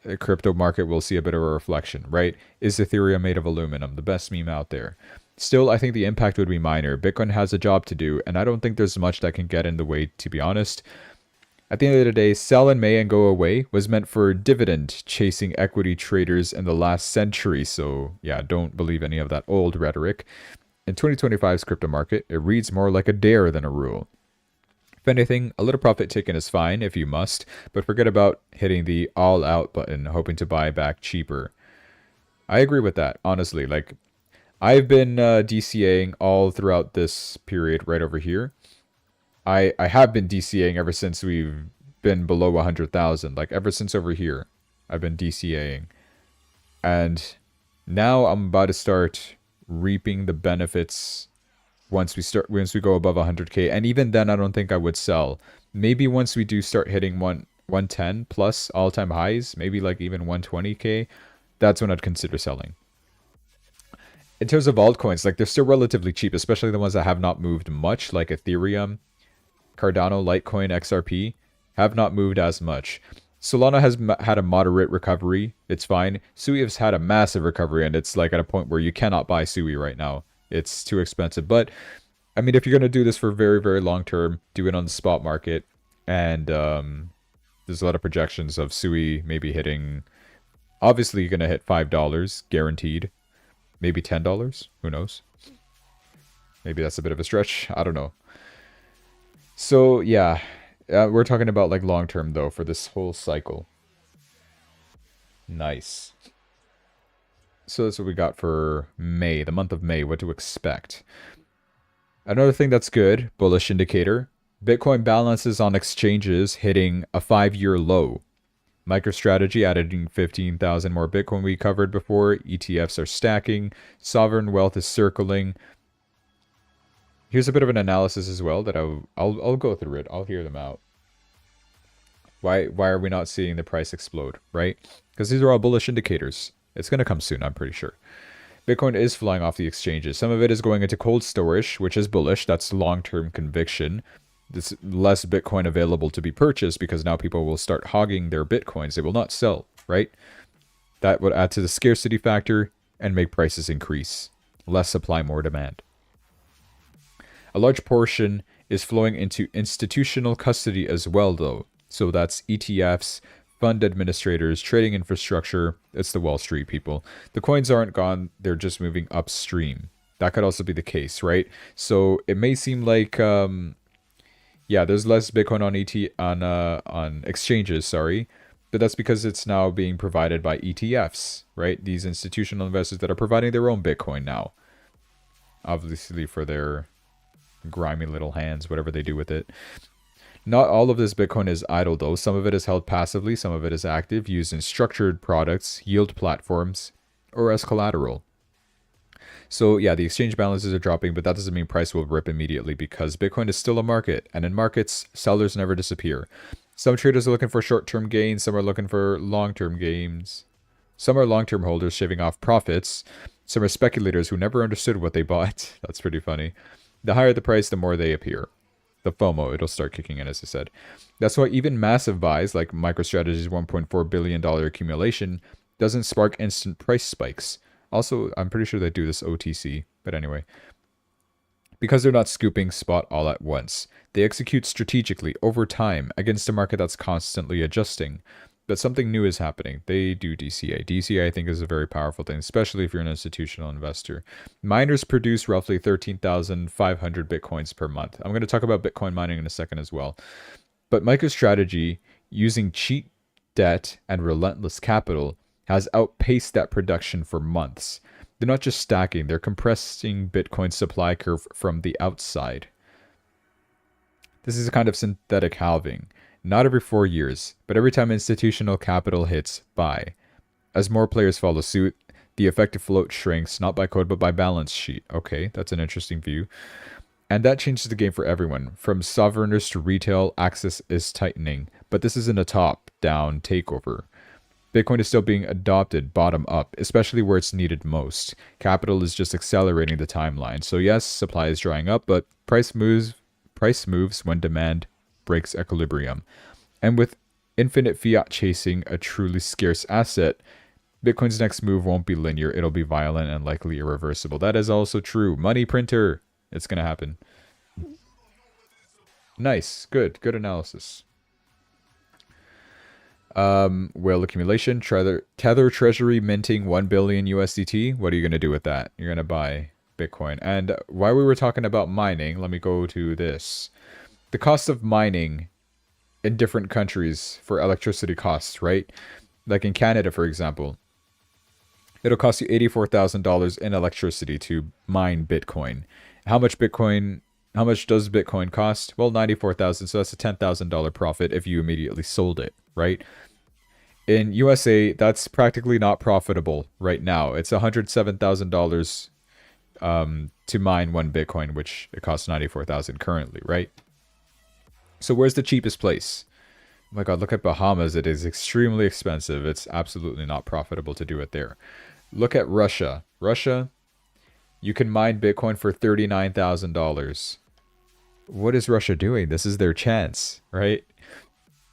the crypto market will see a bit of a reflection, right? Is Ethereum made of aluminum? The best meme out there. Still, I think the impact would be minor. Bitcoin has a job to do, and I don't think there's much that can get in the way, to be honest. At the end of the day, sell in May and go away was meant for dividend-chasing equity traders in the last century, so yeah, don't believe any of that old rhetoric. In 2025's crypto market, it reads more like a dare than a rule. If anything, a little profit taken is fine if you must, but forget about hitting the all out button hoping to buy back cheaper. I agree with that, honestly. Like, I've been DCAing all throughout this period right over here. I have been DCAing ever since we've been below 100,000. Like, ever since over here, I've been DCAing. And now I'm about to start reaping the benefits once we go above 100k, and even then I don't think I would sell. Maybe once we do start hitting 110 plus all-time highs, maybe like even 120k, that's when I'd consider selling. In terms of altcoins, like, they're still relatively cheap, especially the ones that have not moved much, like Ethereum, Cardano, Litecoin, XRP have not moved as much. Solana has had a moderate recovery. It's fine. Sui has had a massive recovery, and it's like at a point where you cannot buy Sui right now. It's too expensive. But, I mean, if you're going to do this for very, very long term, do it on the spot market. And there's a lot of projections of Sui maybe hitting... Obviously, you're going to hit $5, guaranteed. Maybe $10. Who knows? Maybe that's a bit of a stretch. I don't know. So, yeah. We're talking about, like, long term, though, for this whole cycle. Nice. So that's what we got for May, the month of May, what to expect. Another thing that's good, bullish indicator, Bitcoin balances on exchanges hitting a 5-year low. MicroStrategy adding 15,000 more Bitcoin we covered before. ETFs are stacking. Sovereign wealth is circling. Here's a bit of an analysis as well that I'll go through it. I'll hear them out. Why are we not seeing the price explode, right? Because these are all bullish indicators. It's going to come soon, I'm pretty sure. Bitcoin is flying off the exchanges. Some of it is going into cold storage, which is bullish. That's long-term conviction. There's less Bitcoin available to be purchased because now people will start hogging their Bitcoins. They will not sell, right? That would add to the scarcity factor and make prices increase. Less supply, more demand. A large portion is flowing into institutional custody as well, though. So that's ETFs, fund administrators, trading infrastructure. It's the Wall Street people. The coins aren't gone. They're just moving upstream. That could also be the case, right? So it may seem like, yeah, there's less Bitcoin on exchanges, sorry. But that's because it's now being provided by ETFs, right? These institutional investors that are providing their own Bitcoin now. Obviously for their grimy little hands, whatever they do with it. Not all of this Bitcoin is idle, though. Some of it is held passively, some of it is active, used in structured products, yield platforms, or as collateral. So yeah, the exchange balances are dropping, but that doesn't mean price will rip immediately because Bitcoin is still a market, and in markets, sellers never disappear. Some traders are looking for short-term gains, some are looking for long-term gains. Some are long-term holders shaving off profits. Some are speculators who never understood what they bought. That's pretty funny. The higher the price, the more they appear. The FOMO, it'll start kicking in, as I said. That's why even massive buys, like MicroStrategy's $1.4 billion accumulation, doesn't spark instant price spikes. Also, I'm pretty sure they do this OTC, but anyway. Because they're not scooping spot all at once. They execute strategically, over time, against a market that's constantly adjusting. But something new is happening. They do DCA. DCA, I think, is a very powerful thing, especially if you're an institutional investor. Miners produce roughly 13,500 Bitcoins per month. I'm going to talk about Bitcoin mining in a second as well. But MicroStrategy, using cheap debt and relentless capital, has outpaced that production for months. They're not just stacking, they're compressing Bitcoin's supply curve from the outside. This is a kind of synthetic halving. Not every 4 years, but every time institutional capital hits buy. As more players follow suit, the effective float shrinks, not by code but by balance sheet. Okay, that's an interesting view. And that changes the game for everyone. From sovereigners to retail, access is tightening. But this isn't a top-down takeover. Bitcoin is still being adopted bottom up, especially where it's needed most. Capital is just accelerating the timeline. So yes, supply is drying up, but price moves when demand breaks equilibrium. And with infinite fiat chasing a truly scarce asset, Bitcoin's next move won't be linear. It'll be violent and likely irreversible. That is also true. Money printer. It's going to happen. Nice. Good analysis. Whale accumulation. Tether Treasury minting 1 billion USDT. What are you going to do with that? You're going to buy Bitcoin. And while we were talking about mining, let me go to this. The cost of mining in different countries for electricity costs, right? Like in Canada, for example, it'll cost you $84,000 in electricity to mine Bitcoin. How much does Bitcoin cost? Well, $94,000, so that's a $10,000 profit if you immediately sold it, right? In USA, that's practically not profitable right now. It's $107,000 to mine 1 Bitcoin, which it costs $94,000 currently, right? So where's the cheapest place? Oh my god, look at Bahamas. It is extremely expensive. It's absolutely not profitable to do it there. Look at Russia. Russia, you can mine Bitcoin for $39,000. What is Russia doing? This is their chance, right?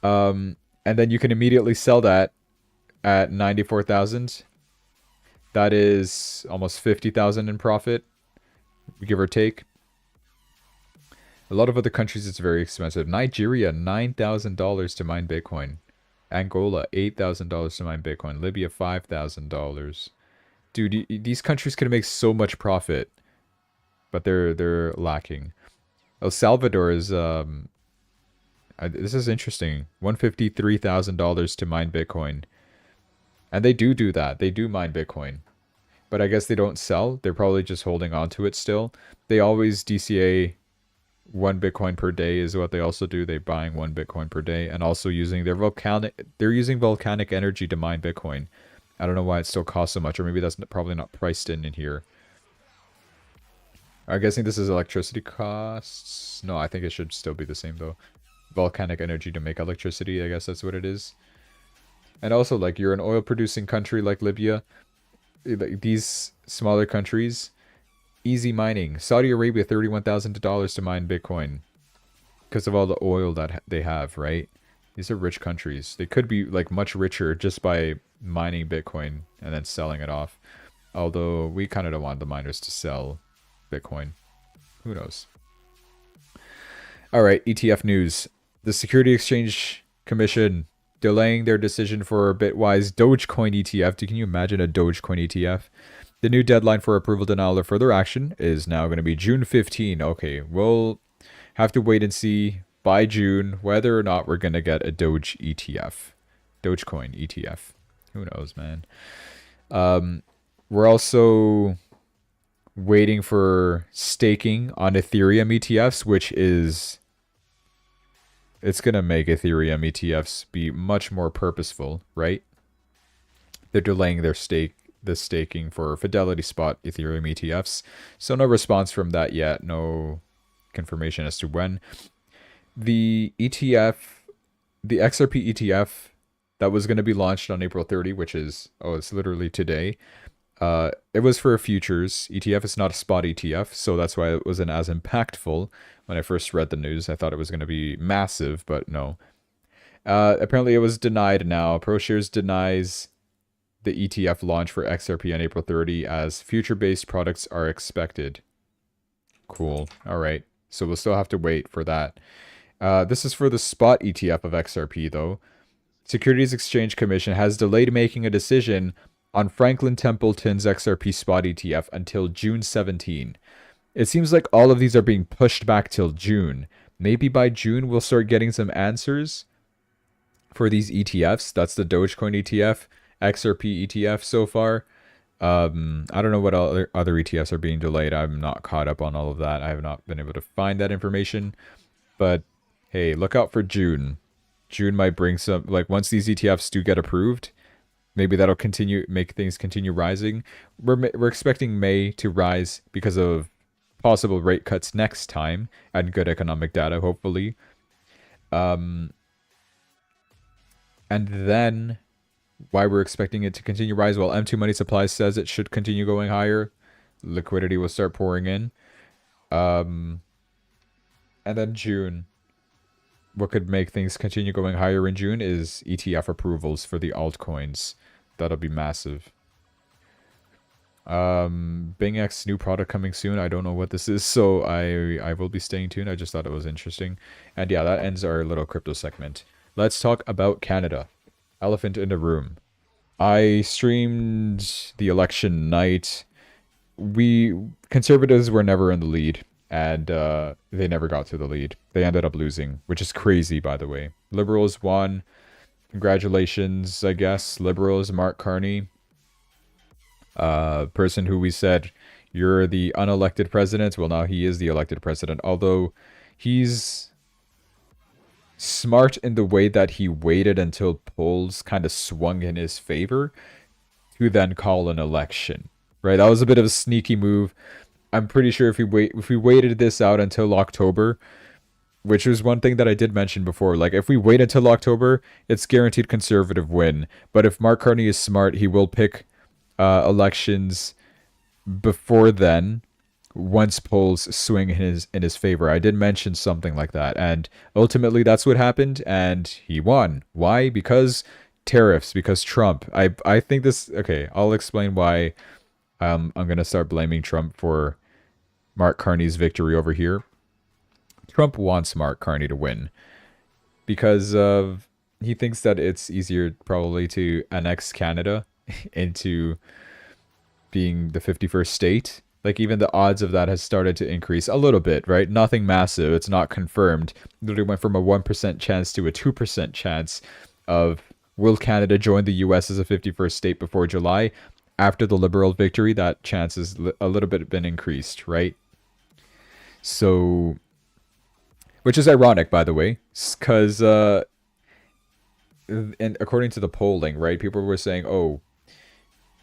And then you can immediately sell that at 94,000. That is almost 50,000 in profit, give or take. A lot of other countries, it's very expensive. Nigeria, $9,000 to mine Bitcoin. Angola, $8,000 to mine Bitcoin. Libya, $5,000. Dude, these countries can make so much profit, but they're lacking. El Salvador is this is interesting. $153,000 to mine Bitcoin, and they do that. They do mine Bitcoin, but I guess they don't sell. They're probably just holding on to it still. They always DCA 1 Bitcoin per day is what they also do. They're buying 1 Bitcoin per day and also using they're using volcanic energy to mine Bitcoin. I don't know why it still costs so much, or maybe that's probably not priced in here. I'm guessing this is electricity costs. No, I think it should still be the same though. Volcanic energy to make electricity, I guess that's what it is. And also, like, you're an oil producing country like Libya. Like, these smaller countries, easy mining. Saudi Arabia, $31,000 to mine Bitcoin because of all the oil that they have, right? These are rich countries. They could be like much richer just by mining Bitcoin and then selling it off. Although we kind of don't want the miners to sell Bitcoin. Who knows? All right, ETF news. The Security Exchange Commission delaying their decision for Bitwise Dogecoin ETF. Can you imagine a Dogecoin ETF? The new deadline for approval, denial, or further action is now going to be June 15. Okay, we'll have to wait and see by June whether or not we're going to get a Doge ETF. Dogecoin ETF. Who knows, man? We're also waiting for staking on Ethereum ETFs, which is... It's going to make Ethereum ETFs be much more purposeful, right? They're delaying the staking for Fidelity Spot Ethereum ETFs. So no response from that yet. No confirmation as to when. The ETF, the XRP ETF that was going to be launched on April 30, which is, it's literally today. It was for a futures ETF. It's not a spot ETF, so that's why it wasn't as impactful. When I first read the news, I thought it was going to be massive, but no. Apparently, it was denied now. ProShares denies the ETF launch for XRP on April 30 as future-based products are expected. Cool. All right. So we'll still have to wait for that. This is for the spot ETF of XRP, though. Securities Exchange Commission has delayed making a decision on Franklin Templeton's XRP spot ETF until June 17. It seems like all of these are being pushed back till June. Maybe by June we'll start getting some answers for these ETFs. That's the Dogecoin ETF, XRP ETF so far. I don't know what other ETFs are being delayed. I'm not caught up on all of that. I have not been able to find that information. But hey, look out for June. June might bring some, like, once these ETFs do get approved, maybe that'll make things continue rising. We're expecting May to rise because of possible rate cuts next time and good economic data, hopefully. And then why we're expecting it to continue rise? Well, M2 Money Supply says it should continue going higher. Liquidity will start pouring in. And then June. What could make things continue going higher in June is ETF approvals for the altcoins. That'll be massive. BingX new product coming soon. I don't know what this is, so I will be staying tuned. I just thought it was interesting. And yeah, that ends our little crypto segment. Let's talk about Canada. Elephant in the room. I streamed the election night. Conservatives were never in the lead, and they never got to the lead. They ended up losing, which is crazy, by the way. Liberals won. Congratulations, I guess. Liberals, Mark Carney. Person who we said, you're the unelected president. Well, now he is the elected president. Although he's smart in the way that he waited until polls kind of swung in his favor to then call an election. Right? That was a bit of a sneaky move. I'm pretty sure if we waited this out until October, which was one thing that I did mention before, like if we wait until October, it's guaranteed conservative win. But if Mark Carney is smart, he will pick elections before then, once polls swing in his favor. I did mention something like that, and ultimately that's what happened, and he won. Why? Because tariffs, because Trump. I think this, okay, I'll explain why I'm gonna start blaming Trump for Mark Carney's victory over here. Trump wants Mark Carney to win because he thinks that it's easier probably to annex Canada into being the 51st state. Like, even the odds of that has started to increase a little bit, right? Nothing massive. It's not confirmed. Literally went from a 1% chance to a 2% chance of will Canada join the US as a 51st state before July. After the Liberal victory, that chance has a little bit been increased, right? So, which is ironic, by the way, because and according to the polling, right, people were saying, oh,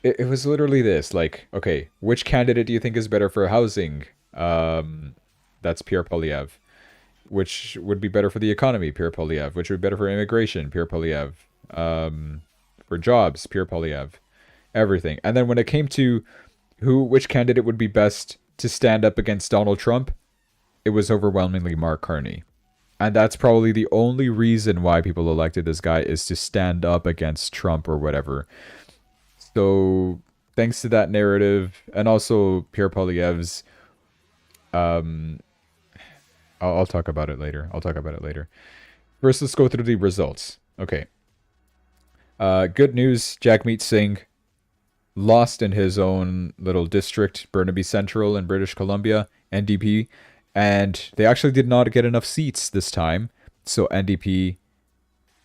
it was literally this, like, okay, which candidate do you think is better for housing? That's Pierre Polyev. Which would be better for the economy, Pierre Polyev. Which would be better for immigration, Pierre Polyev. For jobs, Pierre Polyev. Everything. And then when it came to which candidate would be best to stand up against Donald Trump, it was overwhelmingly Mark Carney. And that's probably the only reason why people elected this guy, is to stand up against Trump or whatever. So thanks to that narrative, and also Pierre Poilievre's, I'll talk about it later. First, let's go through the results. Okay. Good news, Jagmeet Singh lost in his own little district, Burnaby Central in British Columbia, NDP, and they actually did not get enough seats this time, so NDP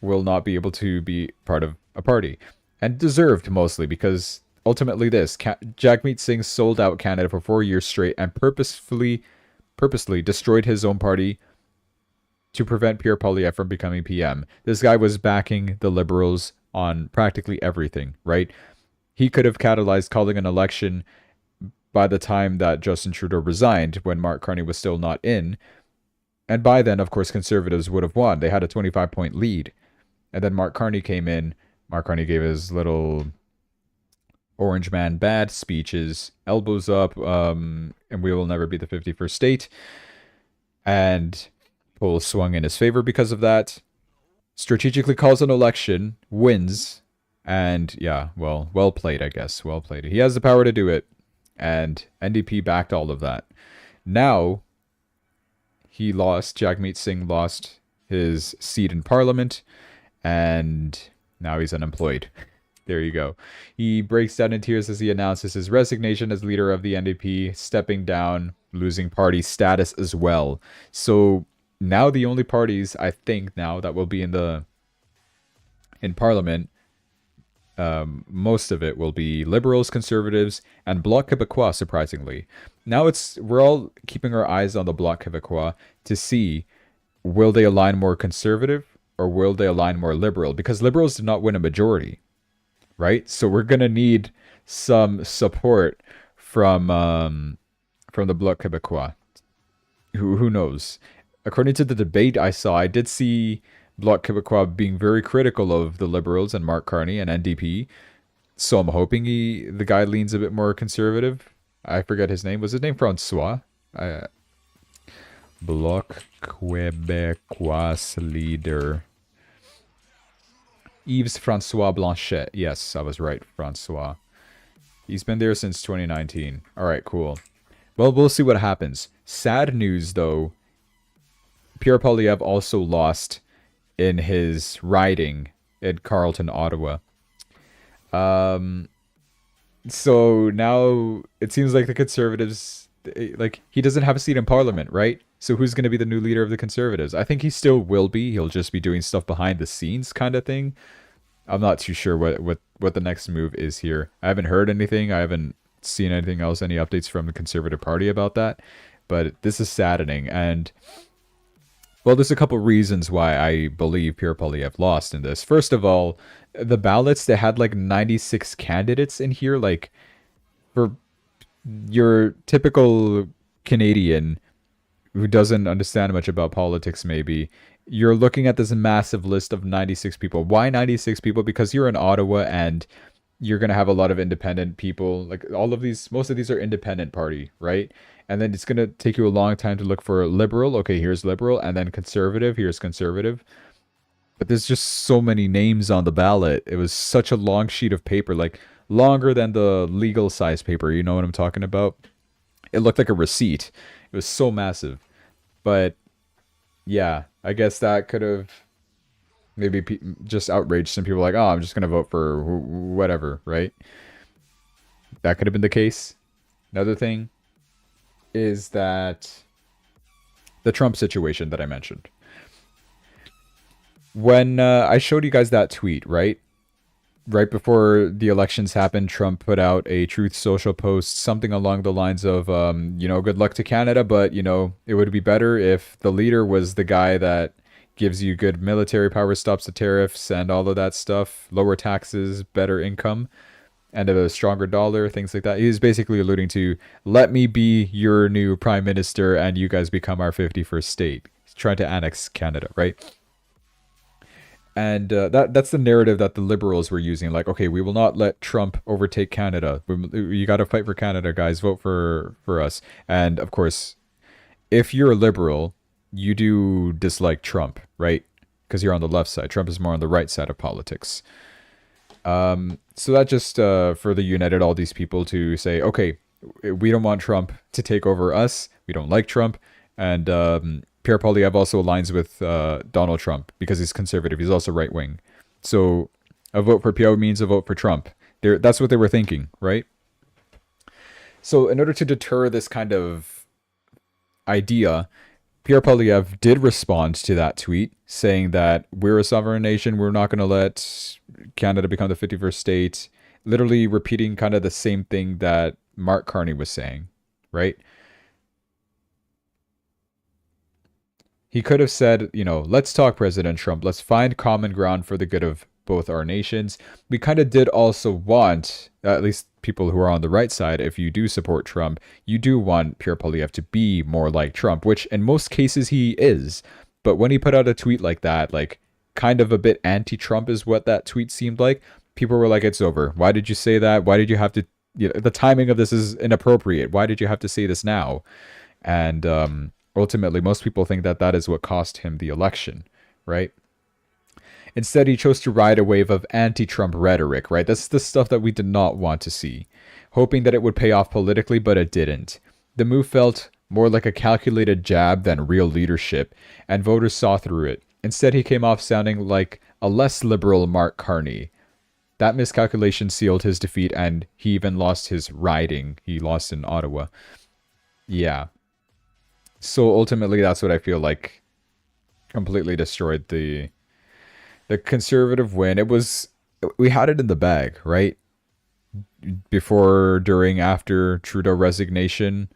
will not be able to be part of a party. And deserved, mostly, because ultimately Jagmeet Singh sold out Canada for 4 years straight and purposely destroyed his own party to prevent Pierre Poilievre from becoming PM. This guy was backing the Liberals on practically everything, right? He could have catalyzed calling an election by the time that Justin Trudeau resigned, when Mark Carney was still not in. And by then, of course, Conservatives would have won. They had a 25-point lead. And then Mark Carney came in. Mark Carney gave his little Orange Man bad speeches, elbows up, and we will never be the 51st state. And polls swung in his favor because of that. Strategically calls an election, wins, and yeah, well played, I guess. Well played. He has the power to do it, and NDP backed all of that. Now, Jagmeet Singh lost his seat in Parliament, and now he's unemployed. There you go. He breaks down in tears as he announces his resignation as leader of the NDP, stepping down, losing party status as well. So now the only parties, I think, now that will be in Parliament, most of it will be Liberals, Conservatives, and Bloc Québécois, surprisingly. Now we're all keeping our eyes on the Bloc Québécois to see, will they align more conservative or will they align more liberal? Because Liberals did not win a majority, right? So we're going to need some support from the Bloc Québécois. Who knows? According to the debate I saw, I did see Bloc Québécois being very critical of the Liberals and Mark Carney and NDP. So I'm hoping the guy leans a bit more conservative. I forget his name. Was his name Francois? Bloc Québécois leader. Yves Francois Blanchet. Yes, I was right. Francois. He's been there since 2019. All right, cool. Well, we'll see what happens. Sad news, though. Pierre Poilievre also lost in his riding in Carleton, Ottawa. So now it seems like the Conservatives, he doesn't have a seat in Parliament, right? So who's going to be the new leader of the Conservatives? I think he still will be. He'll just be doing stuff behind the scenes kind of thing. I'm not too sure what the next move is here. I haven't heard anything. I haven't seen anything else, any updates from the Conservative Party about that. But this is saddening. And, well, there's a couple reasons why I believe Pierre Poilievre lost in this. First of all, the ballots, they had 96 candidates in here. For your typical Canadian who doesn't understand much about politics, maybe, you're looking at this massive list of 96 people. Why 96 people? Because you're in Ottawa and you're going to have a lot of independent people. Most of these are independent party, right? And then it's going to take you a long time to look for liberal. Okay, here's liberal. And then conservative. Here's conservative. But there's just so many names on the ballot. It was such a long sheet of paper, longer than the legal size paper. You know what I'm talking about? It looked like a receipt. It was so massive. But yeah, I guess that could have maybe just outraged some people. Oh, I'm just going to vote for whatever, right? That could have been the case. Another thing is that the Trump situation that I mentioned. When I showed you guys that tweet, right? Right before the elections happened, Trump put out a Truth Social post, something along the lines of, good luck to Canada, but, it would be better if the leader was the guy that gives you good military power, stops the tariffs, and all of that stuff, lower taxes, better income. and a stronger dollar, things like that. He's basically alluding to, let me be your new prime minister and you guys become our 51st state. He's trying to annex Canada, right? And that's the narrative that the liberals were using. Like, okay, we will not let Trump overtake Canada. You got to fight for Canada, guys. Vote for us. And of course, if you're a liberal, you do dislike Trump, right? Because you're on the left side. Trump is more on the right side of politics. So that just further united all these people to say, okay, we don't want Trump to take over us. We don't like Trump. And Pierre Poilievre also aligns with Donald Trump because he's conservative. He's also right wing. So a vote for Pierre means a vote for Trump. That's what they were thinking, right? So in order to deter this kind of idea, Pierre Poilievre did respond to that tweet saying that we're a sovereign nation. We're not going to let Canada become the 51st state. Literally repeating kind of the same thing that Mark Carney was saying, right? He could have said, let's talk, President Trump. Let's find common ground for the good of both our nations. We kind of did also want, at least people who are on the right side, if you do support Trump, you do want Pierre Poilievre to be more like Trump, which in most cases he is. But when he put out a tweet like that, like kind of a bit anti-Trump is what that tweet seemed like, people were like, it's over. Why did you say that? Why did you have to, the timing of this is inappropriate. Why did you have to say this now? And ultimately, most people think that that is what cost him the election, right? Instead, he chose to ride a wave of anti-Trump rhetoric, right? That's the stuff that we did not want to see, hoping that it would pay off politically, but it didn't. The move felt more like a calculated jab than real leadership, and voters saw through it. Instead, he came off sounding like a less liberal Mark Carney. That miscalculation sealed his defeat, and he even lost his riding. He lost in Ottawa. Yeah. So ultimately, that's what I feel like completely destroyed the conservative win. We had it in the bag, right? Before, during, after Trudeau resignation,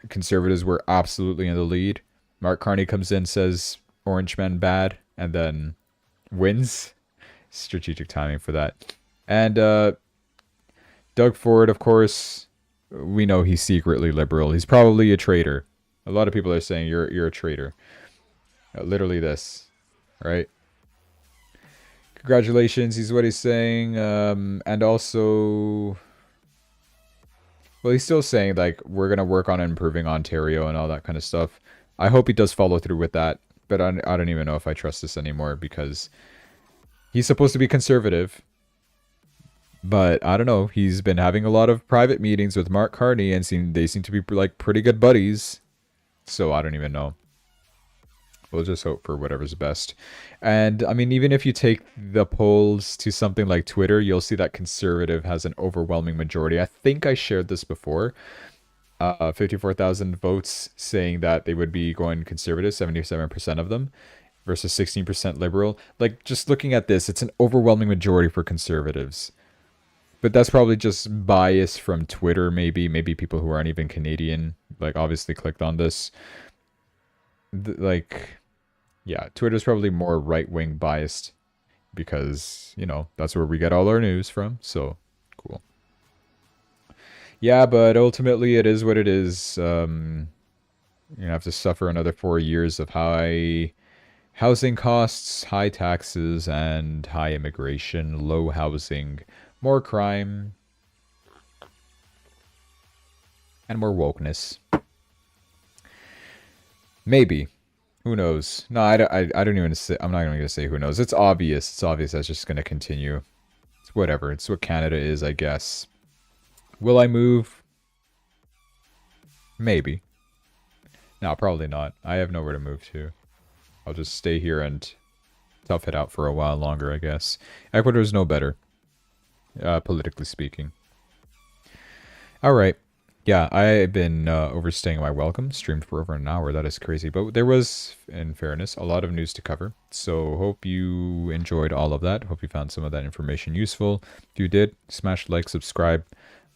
conservatives were absolutely in the lead. Mark Carney comes in, says Orange Men bad, and then wins. Strategic timing for that. And Doug Ford, of course, we know he's secretly liberal. He's probably a traitor. A lot of people are saying you're a traitor. Literally this, right? Congratulations, is what he's saying. And also, well, he's still saying like we're gonna work on improving Ontario and all that kind of stuff. I hope he does follow through with that, but I don't even know if I trust this anymore because he's supposed to be conservative. But I don't know. He's been having a lot of private meetings with Mark Carney, and they seem to be like pretty good buddies. So I don't even know. We'll just hope for whatever's best. And I mean, even if you take the polls to something like Twitter, you'll see that conservative has an overwhelming majority. I think I shared this before. 54,000 votes saying that they would be going conservative, 77% of them, versus 16% liberal. Like, just looking at this, it's an overwhelming majority for conservatives. But that's probably just bias from Twitter, maybe. Maybe people who aren't even Canadian, like, obviously clicked on this. Yeah, Twitter's probably more right-wing biased because, that's where we get all our news from. So, cool. Yeah, but ultimately it is what it is. You have to suffer another 4 years of high housing costs, high taxes, and high immigration, low housing, more crime, and more wokeness. Maybe. Who knows? No, I don't even say, I'm not even going to say who knows. It's obvious. It's obvious that's just going to continue. It's whatever. It's what Canada is, I guess. Will I move? Maybe. No, probably not. I have nowhere to move to. I'll just stay here and tough it out for a while longer, I guess. Ecuador's no better. Politically speaking. Alright. Yeah, I've been overstaying my welcome. Streamed for over an hour. That is crazy. But there was, in fairness, a lot of news to cover. So hope you enjoyed all of that. Hope you found some of that information useful. If you did, smash like, subscribe.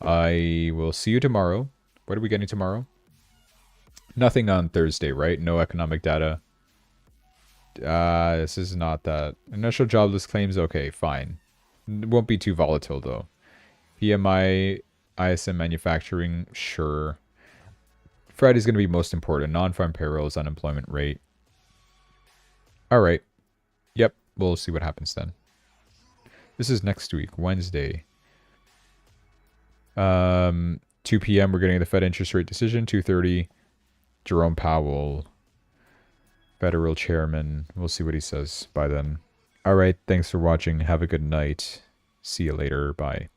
I will see you tomorrow. What are we getting tomorrow? Nothing on Thursday, right? No economic data. This is not that. Initial jobless claims, okay, fine. It won't be too volatile, though. PMI, ISM manufacturing, sure. Friday's going to be most important. Non-farm payrolls, unemployment rate. All right. Yep, we'll see what happens then. This is next week, Wednesday. 2 p.m. we're getting the Fed interest rate decision. 2:30, Jerome Powell, Federal Chairman. We'll see what he says by then. All right, thanks for watching. Have a good night. See you later. Bye.